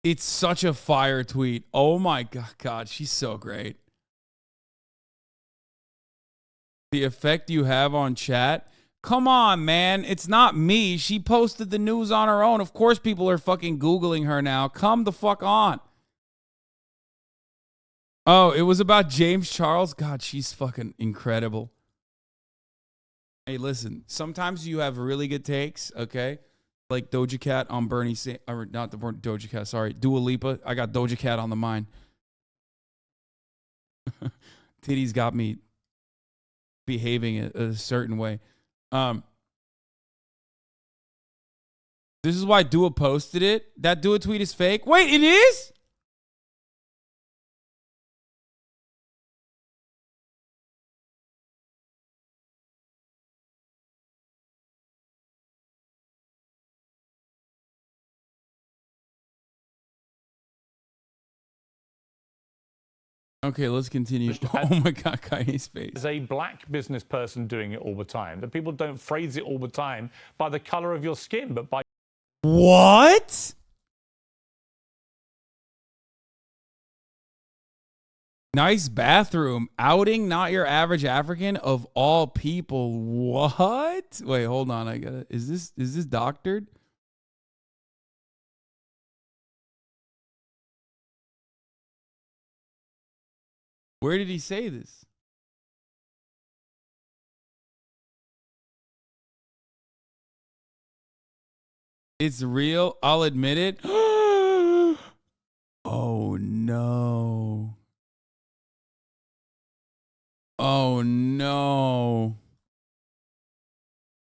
A: It's such a fire tweet. Oh my God, she's so great. The effect you have on chat. Come on, man. It's not me. She posted the news on her own. Of course people are fucking Googling her now. Come the fuck on. Oh, it was about James Charles? God, she's fucking incredible. Hey, listen. Sometimes you have really good takes, okay? Like Doja Cat on Bernie Sanders. Or not the Doja Cat, sorry. Dua Lipa. I got Doja Cat on the mind. Titties got me behaving a certain way. This is why Dua posted it. That Dua tweet is fake. Wait, it is? Okay, let's continue. Oh my God, Kanye's face.
C: As a black business person doing it all the time, that people don't phrase it all the time by the color of your skin, but by.
A: What? Nice bathroom. Outing not your average African of all people. What? Wait, hold on. I got it. Is this doctored? Where did he say this? It's real. I'll admit it. Oh no. Oh no.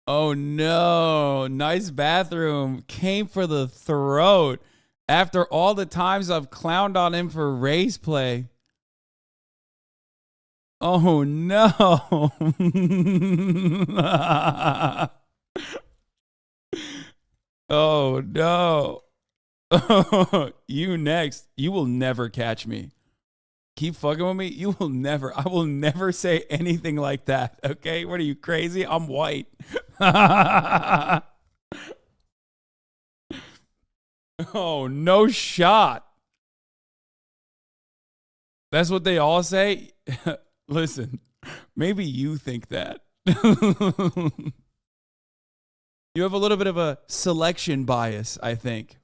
A: Oh no. Nice bathroom. Came for the throat. After all the times I've clowned on him for race play. Oh no. Oh no. You next. You will never catch me. Keep fucking with me. You will never. I will never say anything like that. Okay? What are you, crazy? I'm white. Oh, no shot. That's what they all say. Listen, maybe you think that. You have a little bit of a selection bias, I think.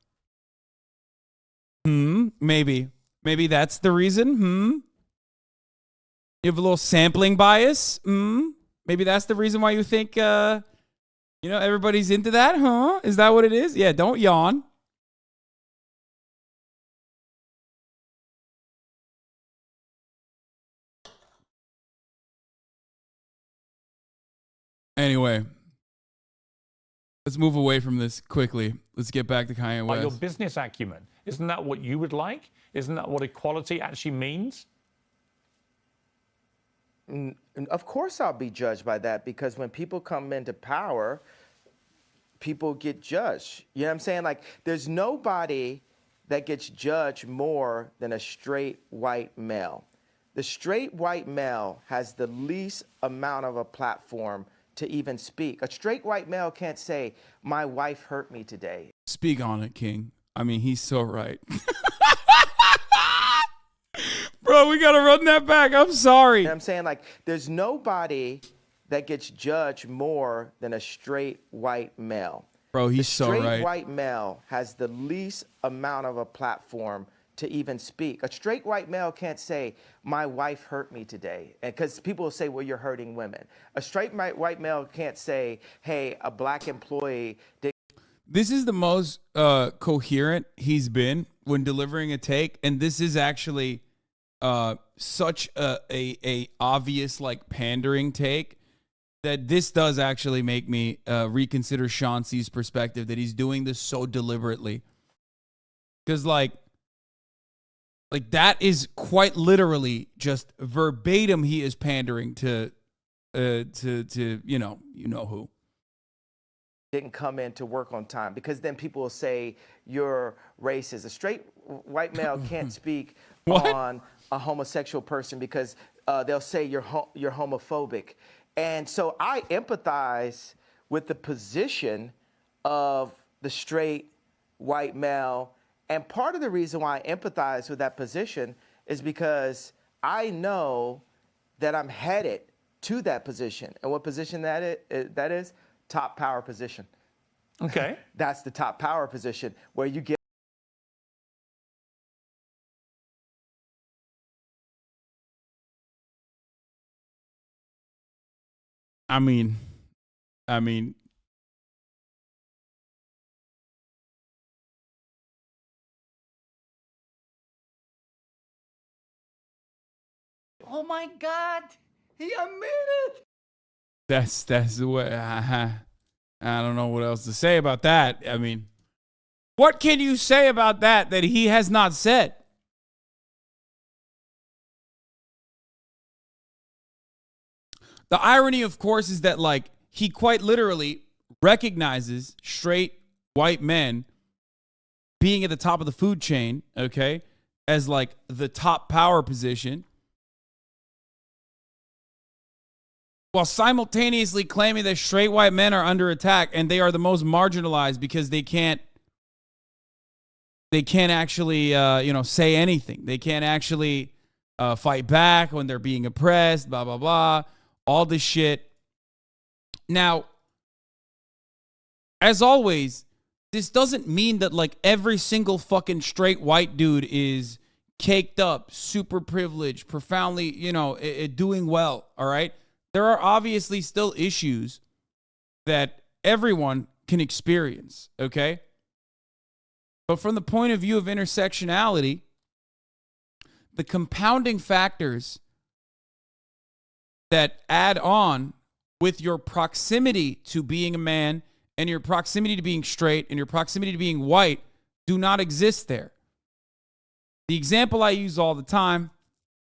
A: Maybe. Maybe that's the reason. You have a little sampling bias. Maybe that's the reason why you think, everybody's into that, huh? Is that what it is? Yeah, don't yawn. Anyway, let's move away from this quickly. Let's get back to Kanye West.
C: Your business acumen. Isn't that what you would like? Isn't that what equality actually means?
B: Of course I'll be judged by that, because when people come into power, people get judged. You know what I'm saying? Like, there's nobody that gets judged more than a straight white male. The straight white male has the least amount of a platform to even speak. A straight white male can't say, my wife hurt me today.
A: Speak on it, King. I mean, he's so right. Bro, we got to run that back. I'm sorry.
B: You know what I'm saying? Like, there's nobody that gets judged more than a straight white male.
A: Bro, he's so right.
B: The straight white male has the least amount of a platform to even speak. A straight white male can't say, my wife hurt me today. And because people will say, well, you're hurting women. A straight white male can't say, hey, a black employee did.
A: This is the most coherent he's been when delivering a take. And this is actually such a obvious, like, pandering take that this does actually make me reconsider Sean C's perspective that he's doing this so deliberately. Because, like that is quite literally just verbatim. He is pandering to you know who
B: didn't come in to work on time, because then people will say you're racist. A straight white male can't speak on a homosexual person because they'll say you're homophobic. And so I empathize with the position of the straight white male. And part of the reason why I empathize with that position is because I know that I'm headed to that position. And what position that is? Top power position.
C: Okay.
B: That's the top power position where you get.
A: I mean,
D: oh my God, he admitted.
A: that's the way. I don't know what else to say about that. I mean, what can you say about that he has not said? The irony, of course, is that, like, he quite literally recognizes straight white men being at the top of the food chain, okay, as, like, the top power position, while simultaneously claiming that straight white men are under attack and they are the most marginalized because they can't actually, say anything. They can't actually fight back when they're being oppressed, blah, blah, blah, all this shit. Now, as always, this doesn't mean that like every single fucking straight white dude is caked up, super privileged, profoundly, doing well, all right? There are obviously still issues that everyone can experience, okay? But from the point of view of intersectionality, the compounding factors that add on with your proximity to being a man and your proximity to being straight and your proximity to being white do not exist there. The example I use all the time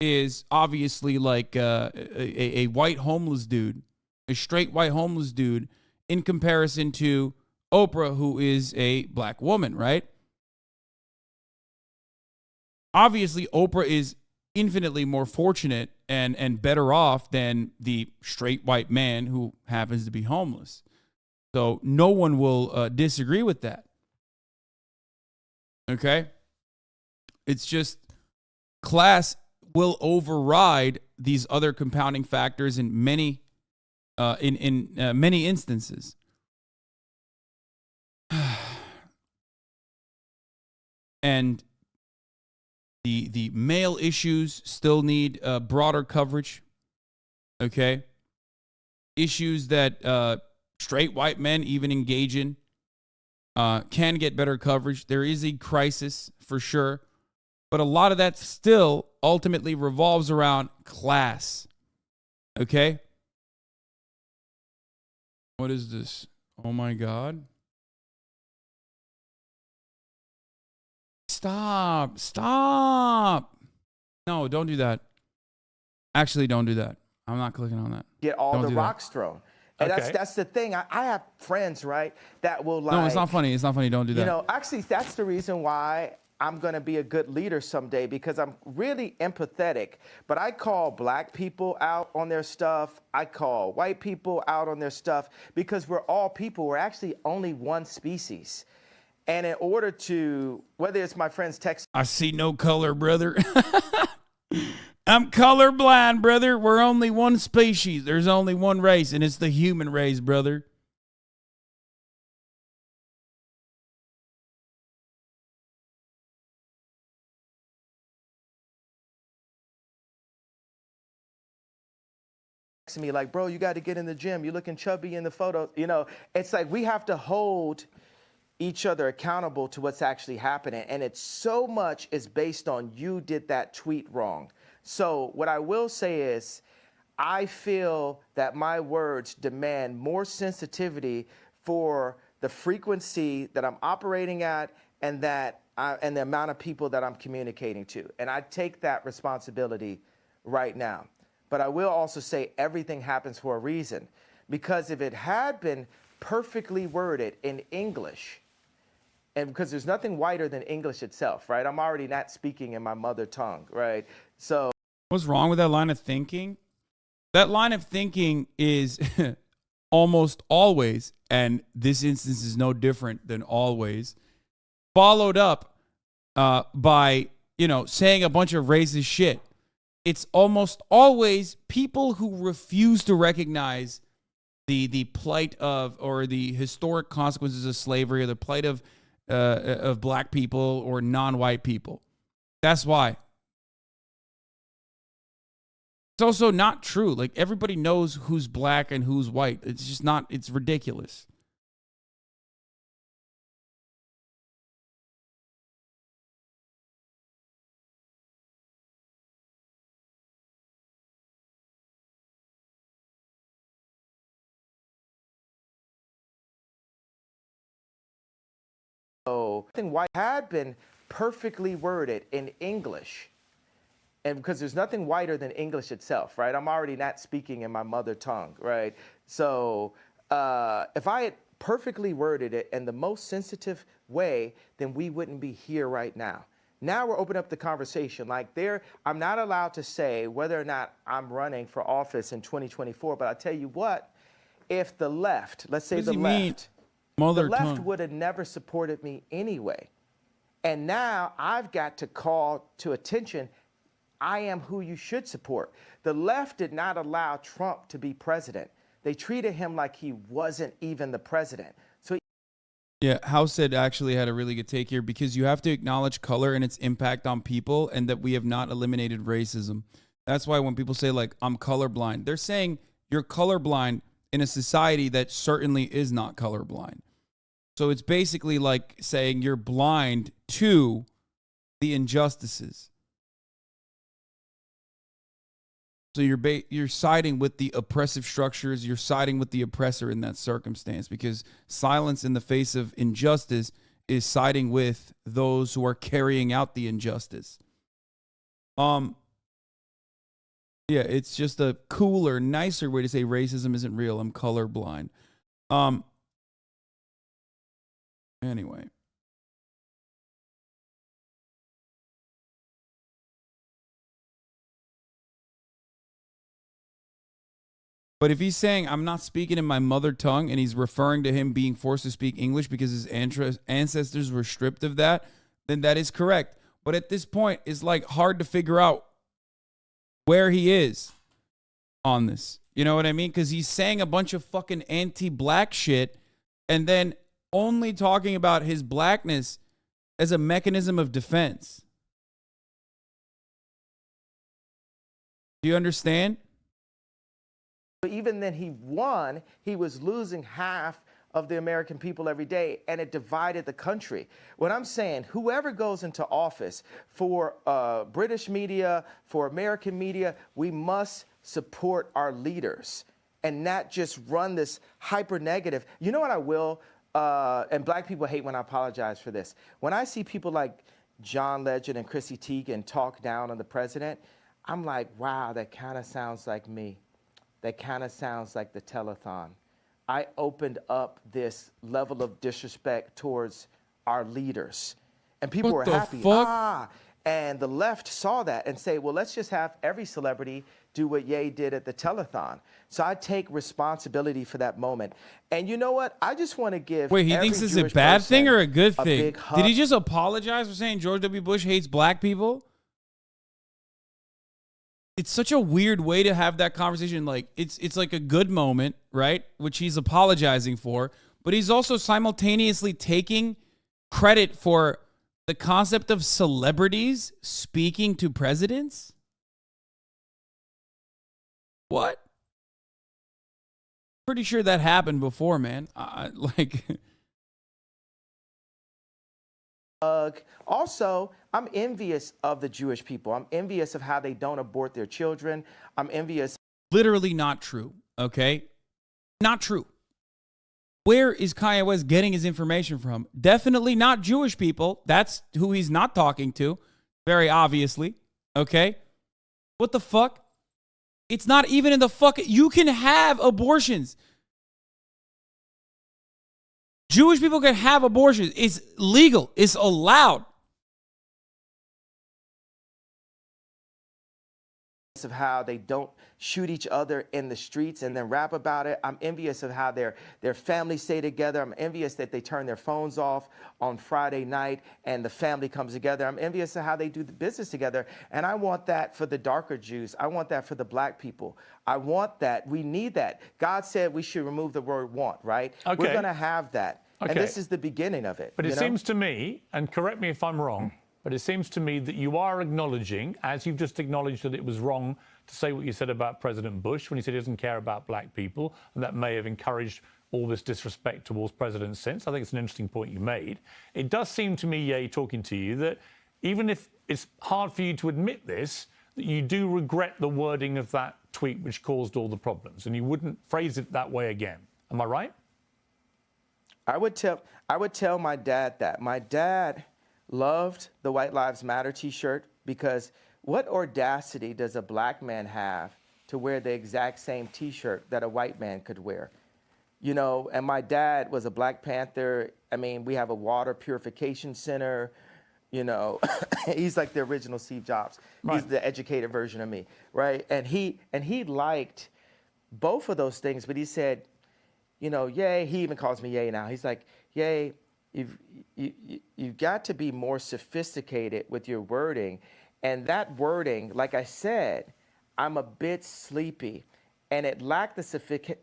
A: is obviously like a white homeless dude, a straight white homeless dude in comparison to Oprah, who is a black woman, right? Obviously, Oprah is infinitely more fortunate and better off than the straight white man who happens to be homeless. So no one will disagree with that. Okay? It's just class will override these other compounding factors in many many instances. And the male issues still need broader coverage. Okay? Issues that straight white men even engage in can get better coverage. There is a crisis for sure. But a lot of that still ultimately revolves around class. Okay? What is this? Oh my God. Stop. No, don't do that. Actually, don't do that. I'm not clicking on that.
B: Get all
A: Don't
B: the
A: do that.
B: rocks thrown. And
C: Okay.
B: that's the thing. I have friends, right, that will like.
A: No, it's not funny. It's not funny. Don't do that.
B: You know, actually, that's the reason why I'm going to be a good leader someday, because I'm really empathetic. But I call black people out on their stuff. I call white people out on their stuff, because we're all people. We're actually only one species. And in order to, whether it's my friends text.
A: I see no color, brother. I'm colorblind, brother. We're only one species. There's only one race, and it's the human race, brother.
B: Me like, bro, you got to get in the gym. You're looking chubby in the photo. You know, it's like we have to hold each other accountable to what's actually happening. And it's so much is based on you did that tweet wrong. So what I will say is, I feel that my words demand more sensitivity for the frequency that I'm operating at and and the amount of people that I'm communicating to. And I take that responsibility right now. But I will also say everything happens for a reason. Because if it had been perfectly worded in English, and because there's nothing whiter than English itself, right? I'm already not speaking in my mother tongue, right? So
A: What's wrong with that line of thinking? That line of thinking is almost always, and this instance is no different than always, followed up by, saying a bunch of racist shit. It's almost always people who refuse to recognize the plight of, or the historic consequences of slavery, or the plight of black people or non-white people. That's why. It's also not true. Like, everybody knows who's black and who's white. It's just not, it's ridiculous.
B: nothing white had been perfectly worded in English. And because there's nothing whiter than English itself, right? I'm already not speaking in my mother tongue, right? So if I had perfectly worded it in the most sensitive way, then we wouldn't be here right now. Now we're opening up the conversation. Like, I'm not allowed to say whether or not I'm running for office in 2024, but I'll tell you what, if the left, let's say the left,
A: Mother
B: the left
A: tongue.
B: would have never supported me anyway. And now I've got to call to attention I am who you should support. The left did not allow Trump to be president. They treated him like he wasn't even the president. So
A: Yeah, House said actually had a really good take here because you have to acknowledge color and its impact on people and that we have not eliminated racism. That's why when people say, like, I'm colorblind, they're saying you're colorblind in a society that certainly is not colorblind. So it's basically like saying you're blind to the injustices. So you're siding with the oppressive structures. You're siding with the oppressor in that circumstance because silence in the face of injustice is siding with those who are carrying out the injustice. Yeah, it's just a cooler, nicer way to say racism isn't real. I'm colorblind. Anyway. But if he's saying I'm not speaking in my mother tongue and he's referring to him being forced to speak English because his ancestors were stripped of that, then that is correct. But at this point, it's like hard to figure out where he is on this. You know what I mean? Because he's saying a bunch of fucking anti-black shit and then only talking about his blackness as a mechanism of defense. Do you understand?
B: Even then he won, he was losing half of the American people every day, and it divided the country. What I'm saying, whoever goes into office, for British media, for American media, we must support our leaders and not just run this hyper negative. You know what I will, and black people hate when I apologize for this. When I see people like John Legend and Chrissy Teigen talk down on the president, I'm like, wow, that kind of sounds like me. That kind of sounds like the telethon. I opened up this level of disrespect towards our leaders. And people were happy. And the left saw that and say, well, let's just have every celebrity do what Ye did at the telethon. So I take responsibility for that moment. And you know what? I just want to give
A: Wait, he thinks this is a bad thing or a good thing? Did he just apologize for saying George W. Bush hates black people? It's such a weird way to have that conversation. Like it's like a good moment, right? Which he's apologizing for, but he's also simultaneously taking credit for the concept of celebrities speaking to presidents. What? Pretty sure that happened before, man.
B: Also, I'm envious of the Jewish people. I'm envious of how they don't abort their children. I'm envious.
A: Literally not true, okay? Not true. Where is Kanye West getting his information from? Definitely not Jewish people. That's who he's not talking to, very obviously, okay? What the fuck? It's not even in the fuck. You can have abortions. Jewish people can have abortions. It's legal. It's allowed.
B: Of how they don't shoot each other in the streets and then rap about it. I'm envious of how their families stay together. I'm envious that they turn their phones off on Friday night and the family comes together. I'm envious of how they do the business together. And I want that for the darker Jews. I want that for the black people. I want that. We need that. God said we should remove the word want, right?
C: Okay.
B: We're going to have that.
C: Okay.
B: And this is the beginning of it.
C: But it seems to me, and correct me if I'm wrong, but it seems to me that you are acknowledging, as you've just acknowledged that it was wrong to say what you said about President Bush when he said he doesn't care about black people, and that may have encouraged all this disrespect towards presidents since. I think it's an interesting point you made. It does seem to me, Ye, talking to you, that even if it's hard for you to admit this, that you do regret the wording of that tweet which caused all the problems, and you wouldn't phrase it that way again. Am I right?
B: I would tell my dad that. My dad loved the White Lives Matter t-shirt because what audacity does a black man have to wear the exact same t-shirt that a white man could wear? You know, and my dad was a Black Panther. I mean, we have a water purification center. You know, he's like the original Steve Jobs. Right. He's the educated version of me, right? And he liked both of those things, but he said, you know, Ye, he even calls me Ye now. He's like, Ye, you've got to be more sophisticated with your wording And that wording, like I said, I'm a bit sleepy, and it lacked the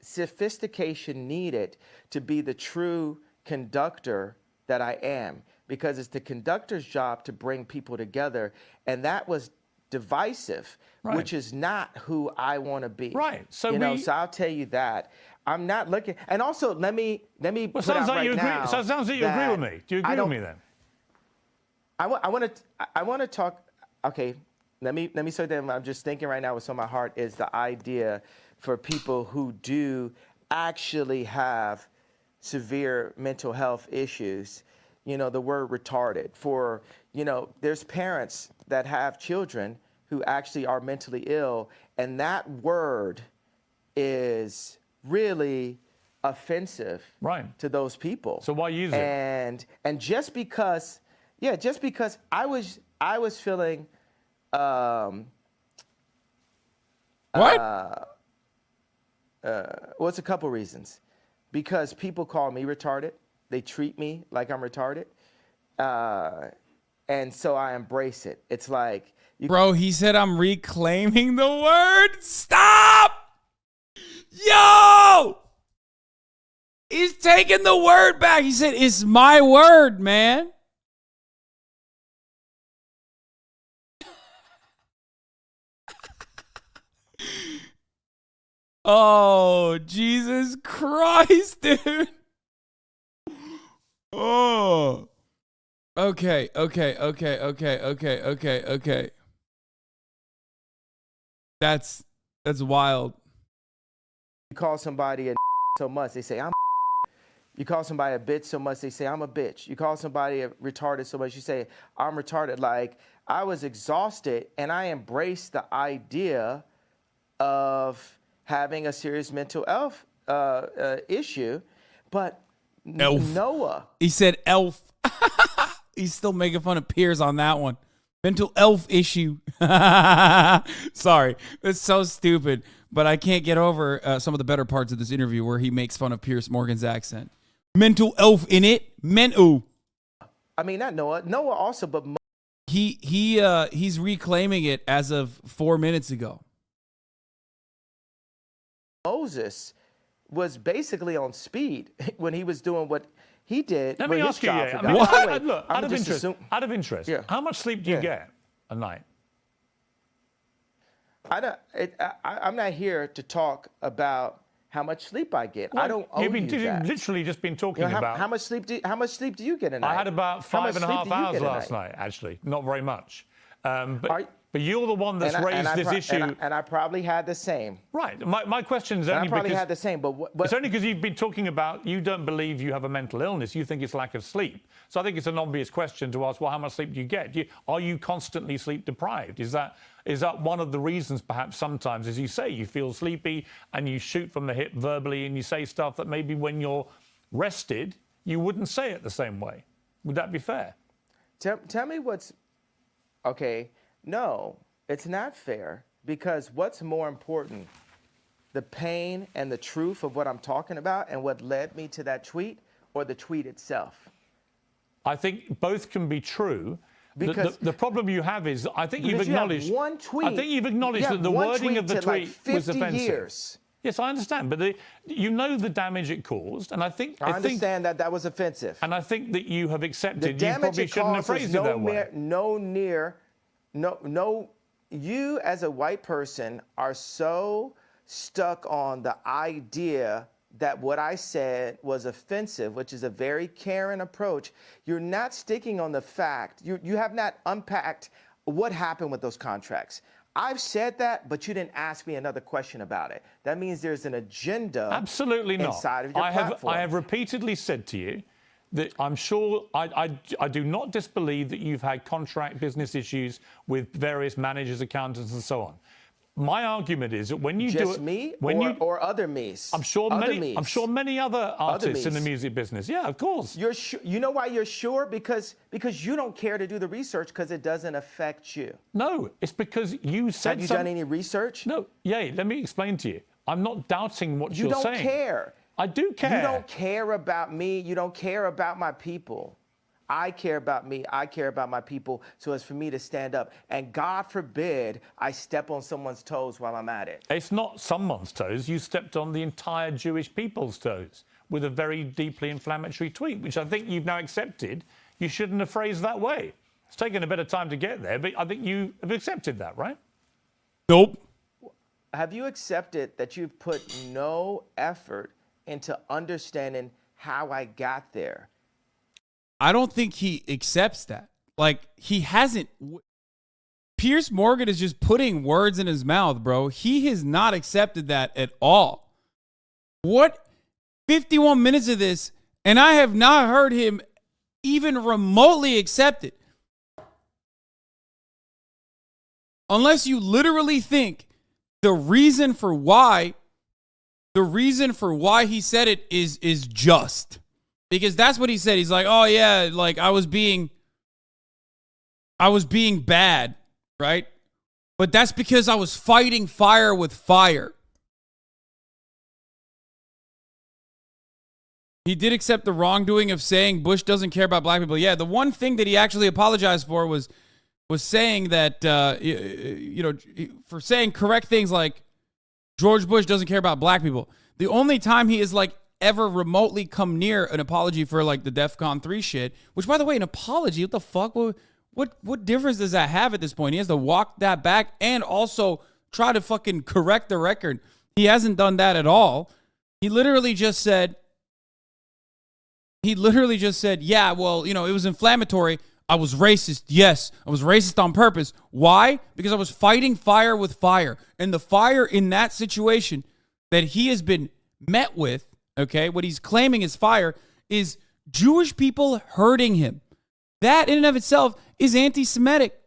B: sophistication needed to be the true conductor that I am, because it's the conductor's job to bring people together, and that was divisive,
C: Right.
B: which is not who I want to be.
C: Right. So
B: so I'll tell you that. I'm not looking, and also let me
C: Well,
B: put
C: sounds
B: out
C: like
B: right
C: you agree.
B: now
C: So it sounds like you agree with me. Do you agree with me then?
B: I want to talk. Okay, let me say that I'm just thinking right now. What's on my heart is the idea for people who do actually have severe mental health issues. The word retarded. There's parents that have children who actually are mentally ill, and that word is really offensive to those people.
C: So why use it?
B: And just because I was feeling
A: What?
B: well, it's a couple reasons. Because people call me retarded, they treat me like I'm retarded, and so I embrace it. It's like,
A: Bro, he said I'm reclaiming the word. Stop! Yo! He's taking the word back. He said, it's my word, man. Oh, Jesus Christ, dude. Oh. Okay. That's wild.
B: you call somebody a so much, they say I'm. You call somebody a bitch so much, they say I'm a bitch. You call somebody a retarded so much, you say I'm retarded. Like, I was exhausted, and I embraced the idea of having a serious mental health issue, but
A: Elf.
B: Noah.
A: He said elf. He's still making fun of Piers on that one. Mental elf issue. Sorry. It's so stupid. But I can't get over some of the better parts of this interview where he makes fun of Piers Morgan's accent. Mental elf in it. Mental.
B: I mean, not Noah. Noah also, but
A: he's reclaiming it as of 4 minutes ago.
B: Moses was basically on speed when he was doing what he did.
C: Let me ask you,
B: look,
C: out of interest,
B: Yeah.
C: how much sleep do you get a night?
B: I'm not here to talk about how much sleep I get.
C: Well,
B: I don't owe you that.
C: You've literally just been talking about
B: how much sleep do you get a night?
C: I had about
B: How much
C: 5.5
B: sleep do you
C: hours
B: get a
C: last night, actually. Not very much. But you're the one that's raised this issue.
B: And I probably had the same.
C: Right. My question is only
B: I probably
C: because
B: had the same, but
C: it's only because you've been talking about you don't believe you have a mental illness. You think it's lack of sleep. So I think it's an obvious question to ask, well, how much sleep do you get? Are you constantly sleep deprived? Is that one of the reasons perhaps sometimes, as you say, you feel sleepy and you shoot from the hip verbally and you say stuff that maybe when you're rested, you wouldn't say it the same way? Would that be fair?
B: Tell me what's... Okay, no, it's not fair, because what's more important, the pain and the truth of what I'm talking about and what led me to that tweet, or the tweet itself?
C: I think both can be true.
B: Because
C: the problem you have is, I think you've acknowledged.
B: You have one tweet.
C: I think you've acknowledged that the wording of the tweet was offensive.
B: Years.
C: Yes, I understand, but you know the damage it caused, and I think
B: I understand that was offensive.
C: And I think that you have accepted.
B: The
C: You
B: damage
C: probably
B: it
C: shouldn't have
B: caused
C: phrased it that way.
B: You as a white person are so stuck on the idea that what I said was offensive, which is a very caring approach. You're not sticking on the fact. You have not unpacked what happened with those contracts. I've said that, but you didn't ask me another question about it. That means there's an agenda.
C: Absolutely not.
B: Inside of your platform.
C: I have repeatedly said to you that I'm sure I do not disbelieve that you've had contract business issues with various managers, accountants, and so on. My argument is that when you
B: just
C: do it,
B: me or other me's.
C: I'm sure many other artists in the music business. Yeah, of course.
B: You know why you're sure? Because you don't care to do the research because it doesn't affect you.
C: No, it's because you said.
B: Have you done any research?
C: No. Yeah, let me explain to you. I'm not doubting what you're saying.
B: You don't care.
C: I do care.
B: You don't care about me. You don't care about my people. I care about me. I care about my people. So it's for me to stand up. And God forbid I step on someone's toes while I'm at it.
C: It's not someone's toes. You stepped on the entire Jewish people's toes with a very deeply inflammatory tweet, which I think you've now accepted. You shouldn't have phrased that way. It's taken a bit of time to get there, but I think you have accepted that, right?
A: Nope.
B: Have you accepted that you've put no effort into understanding how I got there?
A: I don't think he accepts that. Like, he hasn't. Pierce Morgan is just putting words in his mouth, bro. He has not accepted that at all. What? 51 minutes of this, and I have not heard him even remotely accept it. Unless you literally think the reason for why he said it is just. Because that's what he said. He's like, oh yeah, like I was being bad, right? But that's because I was fighting fire with fire. He did accept the wrongdoing of saying Bush doesn't care about black people. Yeah, the one thing that he actually apologized for was saying that, for saying correct things like George Bush doesn't care about black people. The only time he is like ever remotely come near an apology for like the DEFCON 3 shit, which by the way, an apology, what the fuck? What difference does that have at this point? He has to walk that back and also try to fucking correct the record. He hasn't done that at all. He literally just said, yeah, well, it was inflammatory. I was racist. Yes, I was racist on purpose. Why? Because I was fighting fire with fire. And the fire in that situation that he has been met with, okay, what he's claiming is fire, is Jewish people hurting him. That in and of itself is anti-Semitic.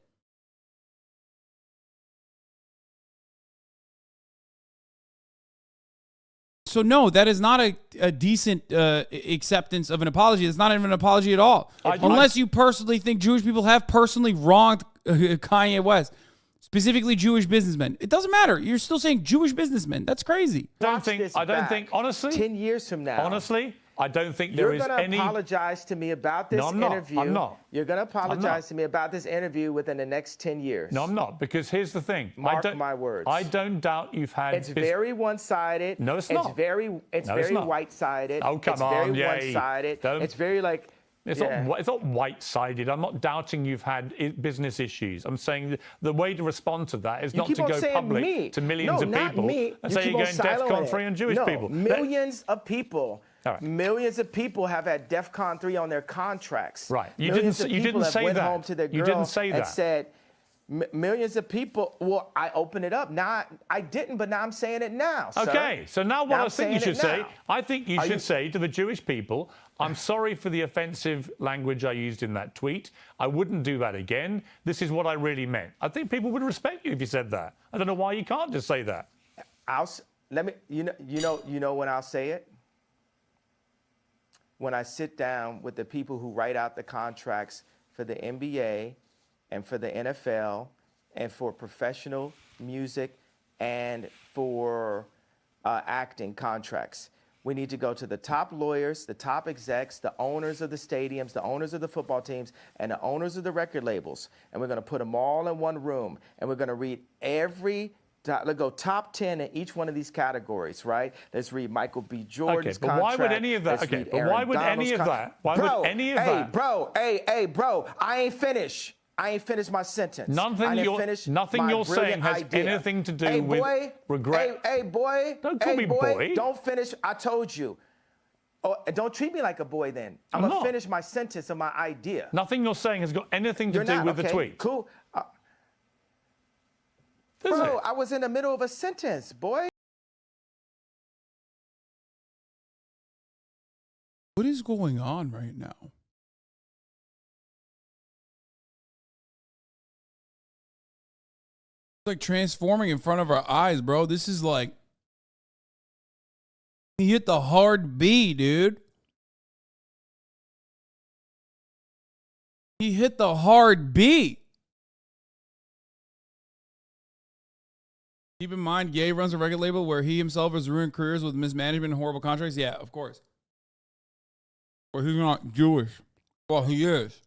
A: So no, that is not a decent acceptance of an apology. It's not even an apology at all. Unless you personally think Jewish people have personally wronged Kanye West, specifically Jewish businessmen. It doesn't matter. You're still saying Jewish businessmen. That's crazy.
C: I don't think, honestly,
B: 10 years from now.
C: Honestly, I don't think there is any...
B: You're going to apologize to me about this interview.
C: I'm not.
B: You're going to apologize to me about this interview within the next 10 years.
C: No, I'm not, because here's the thing.
B: Mark my words.
C: I don't doubt you've had...
B: It's very one-sided.
C: No, it's not.
B: It's very white-sided.
C: Oh, come on.
B: It's very one-sided. It's very like...
C: It's not white-sided. I'm not doubting you've had business issues. I'm saying the way to respond to that is not to go public to millions of people and say you're going DEFCON 3 on Jewish people.
B: Millions of people...
C: Right.
B: Millions of people have had DEFCON 3 on their contracts.
C: Right. You
B: didn't
C: say
B: went
C: that.
B: Home to their girl
C: you didn't say that.
B: And said, millions of people. Well, I opened it up. Now I didn't, but now I'm saying it now.
C: Okay.
B: Sir.
C: So now what I think you should say, I think you should
B: say
C: to the Jewish people, I'm sorry for the offensive language I used in that tweet. I wouldn't do that again. This is what I really meant. I think people would respect you if you said that. I don't know why you can't just say that.
B: You know when I'll say it? When I sit down with the people who write out the contracts for the NBA and for the NFL and for professional music and for acting contracts. We need to go to the top lawyers, the top execs, the owners of the stadiums, the owners of the football teams, and the owners of the record labels. And we're going to put them all in one room. And we're going to read let's go top 10 in each one of these categories, right? Let's read Michael B. Jordan's contract.
C: Why would any of that?
B: Hey, bro, I ain't finished. I ain't finished my sentence.
C: Nothing you're saying has anything to do with regret.
B: Hey, boy.
C: Don't call me boy.
B: Don't finish. I told you. Oh, don't treat me like a boy then. I'm going to finish my sentence of my idea.
C: Nothing you're saying has got anything to do with the tweet.
B: Cool. Bro, I was in the middle of a sentence, boy.
A: What is going on right now? It's like transforming in front of our eyes, bro. This is like... He hit the hard B, dude. He hit the hard B. Keep in mind, Ye runs a record label where he himself has ruined careers with mismanagement and horrible contracts. Yeah, of course. But he's not Jewish. Well, he is.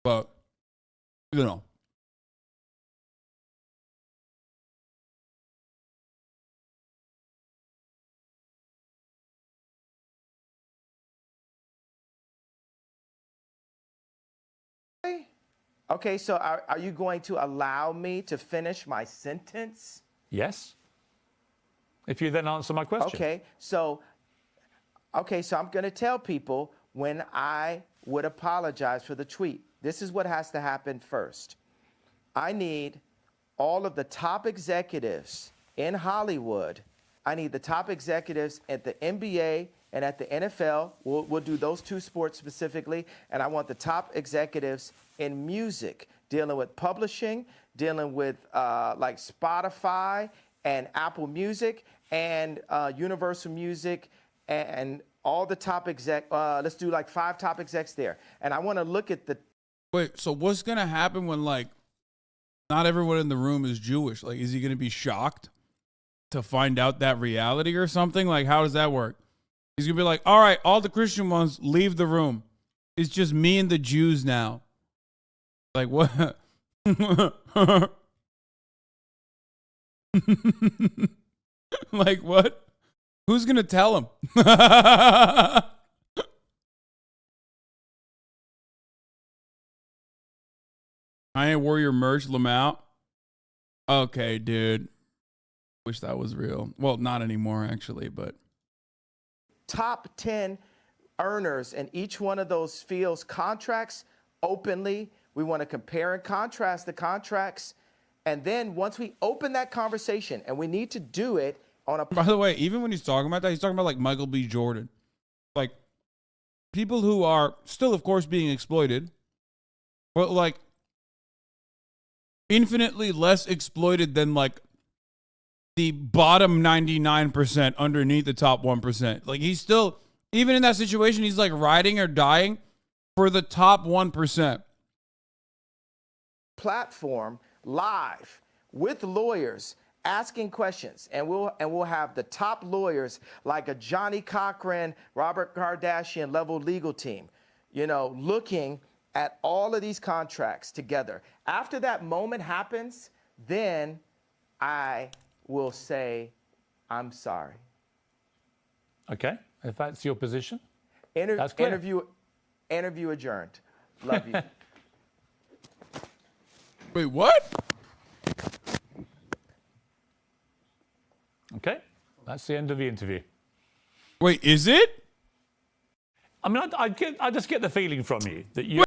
A: But, you know.
B: Okay, so are you going to allow me to finish my sentence?
C: Yes. If you then answer my question.
B: Okay, so I'm going to tell people when I would apologize for the tweet. This is what has to happen first. I need all of the top executives in Hollywood. I need the top executives at the NBA and at the NFL. We'll do those two sports specifically. And I want the top executives in music, dealing with publishing, dealing with like Spotify and Apple Music and Universal Music and all the top exec. Let's do like 5 top execs there. And I want to look at the.
A: Wait, so what's going to happen when, like, not everyone in the room is Jewish? Like, is he going to be shocked to find out that reality or something? Like, how does that work? He's going to be like, all right, all the Christian ones, leave the room. It's just me and the Jews now. Like, what? Like, what? Who's going to tell him? I ain't Warrior merch, Lamau. Okay, dude. Wish that was real. Well, not anymore, actually, but.
B: Top 10 earners in each one of those fields contracts openly. We want to compare and contrast the contracts. And then once we open that conversation, and we need to do it on a.
A: By the way, even when he's talking about that, he's talking about like Michael B. Jordan. Like people who are still, of course, being exploited, but like infinitely less exploited than like the bottom 99% underneath the top 1%. Like he's still, even in that situation, he's like riding or dying for the top 1%.
B: Platform live with lawyers asking questions, and we'll have the top lawyers like a Johnny Cochran, Robert Kardashian level legal team, you know, looking at all of these contracts together. After that moment happens, then I will say, I'm sorry.
C: Okay, if that's your position.
B: That's clear. Interview adjourned. Love you.
A: Wait, what?
C: Okay, that's the end of the interview.
A: Wait, is it?
C: I mean, I just get the feeling from you that you.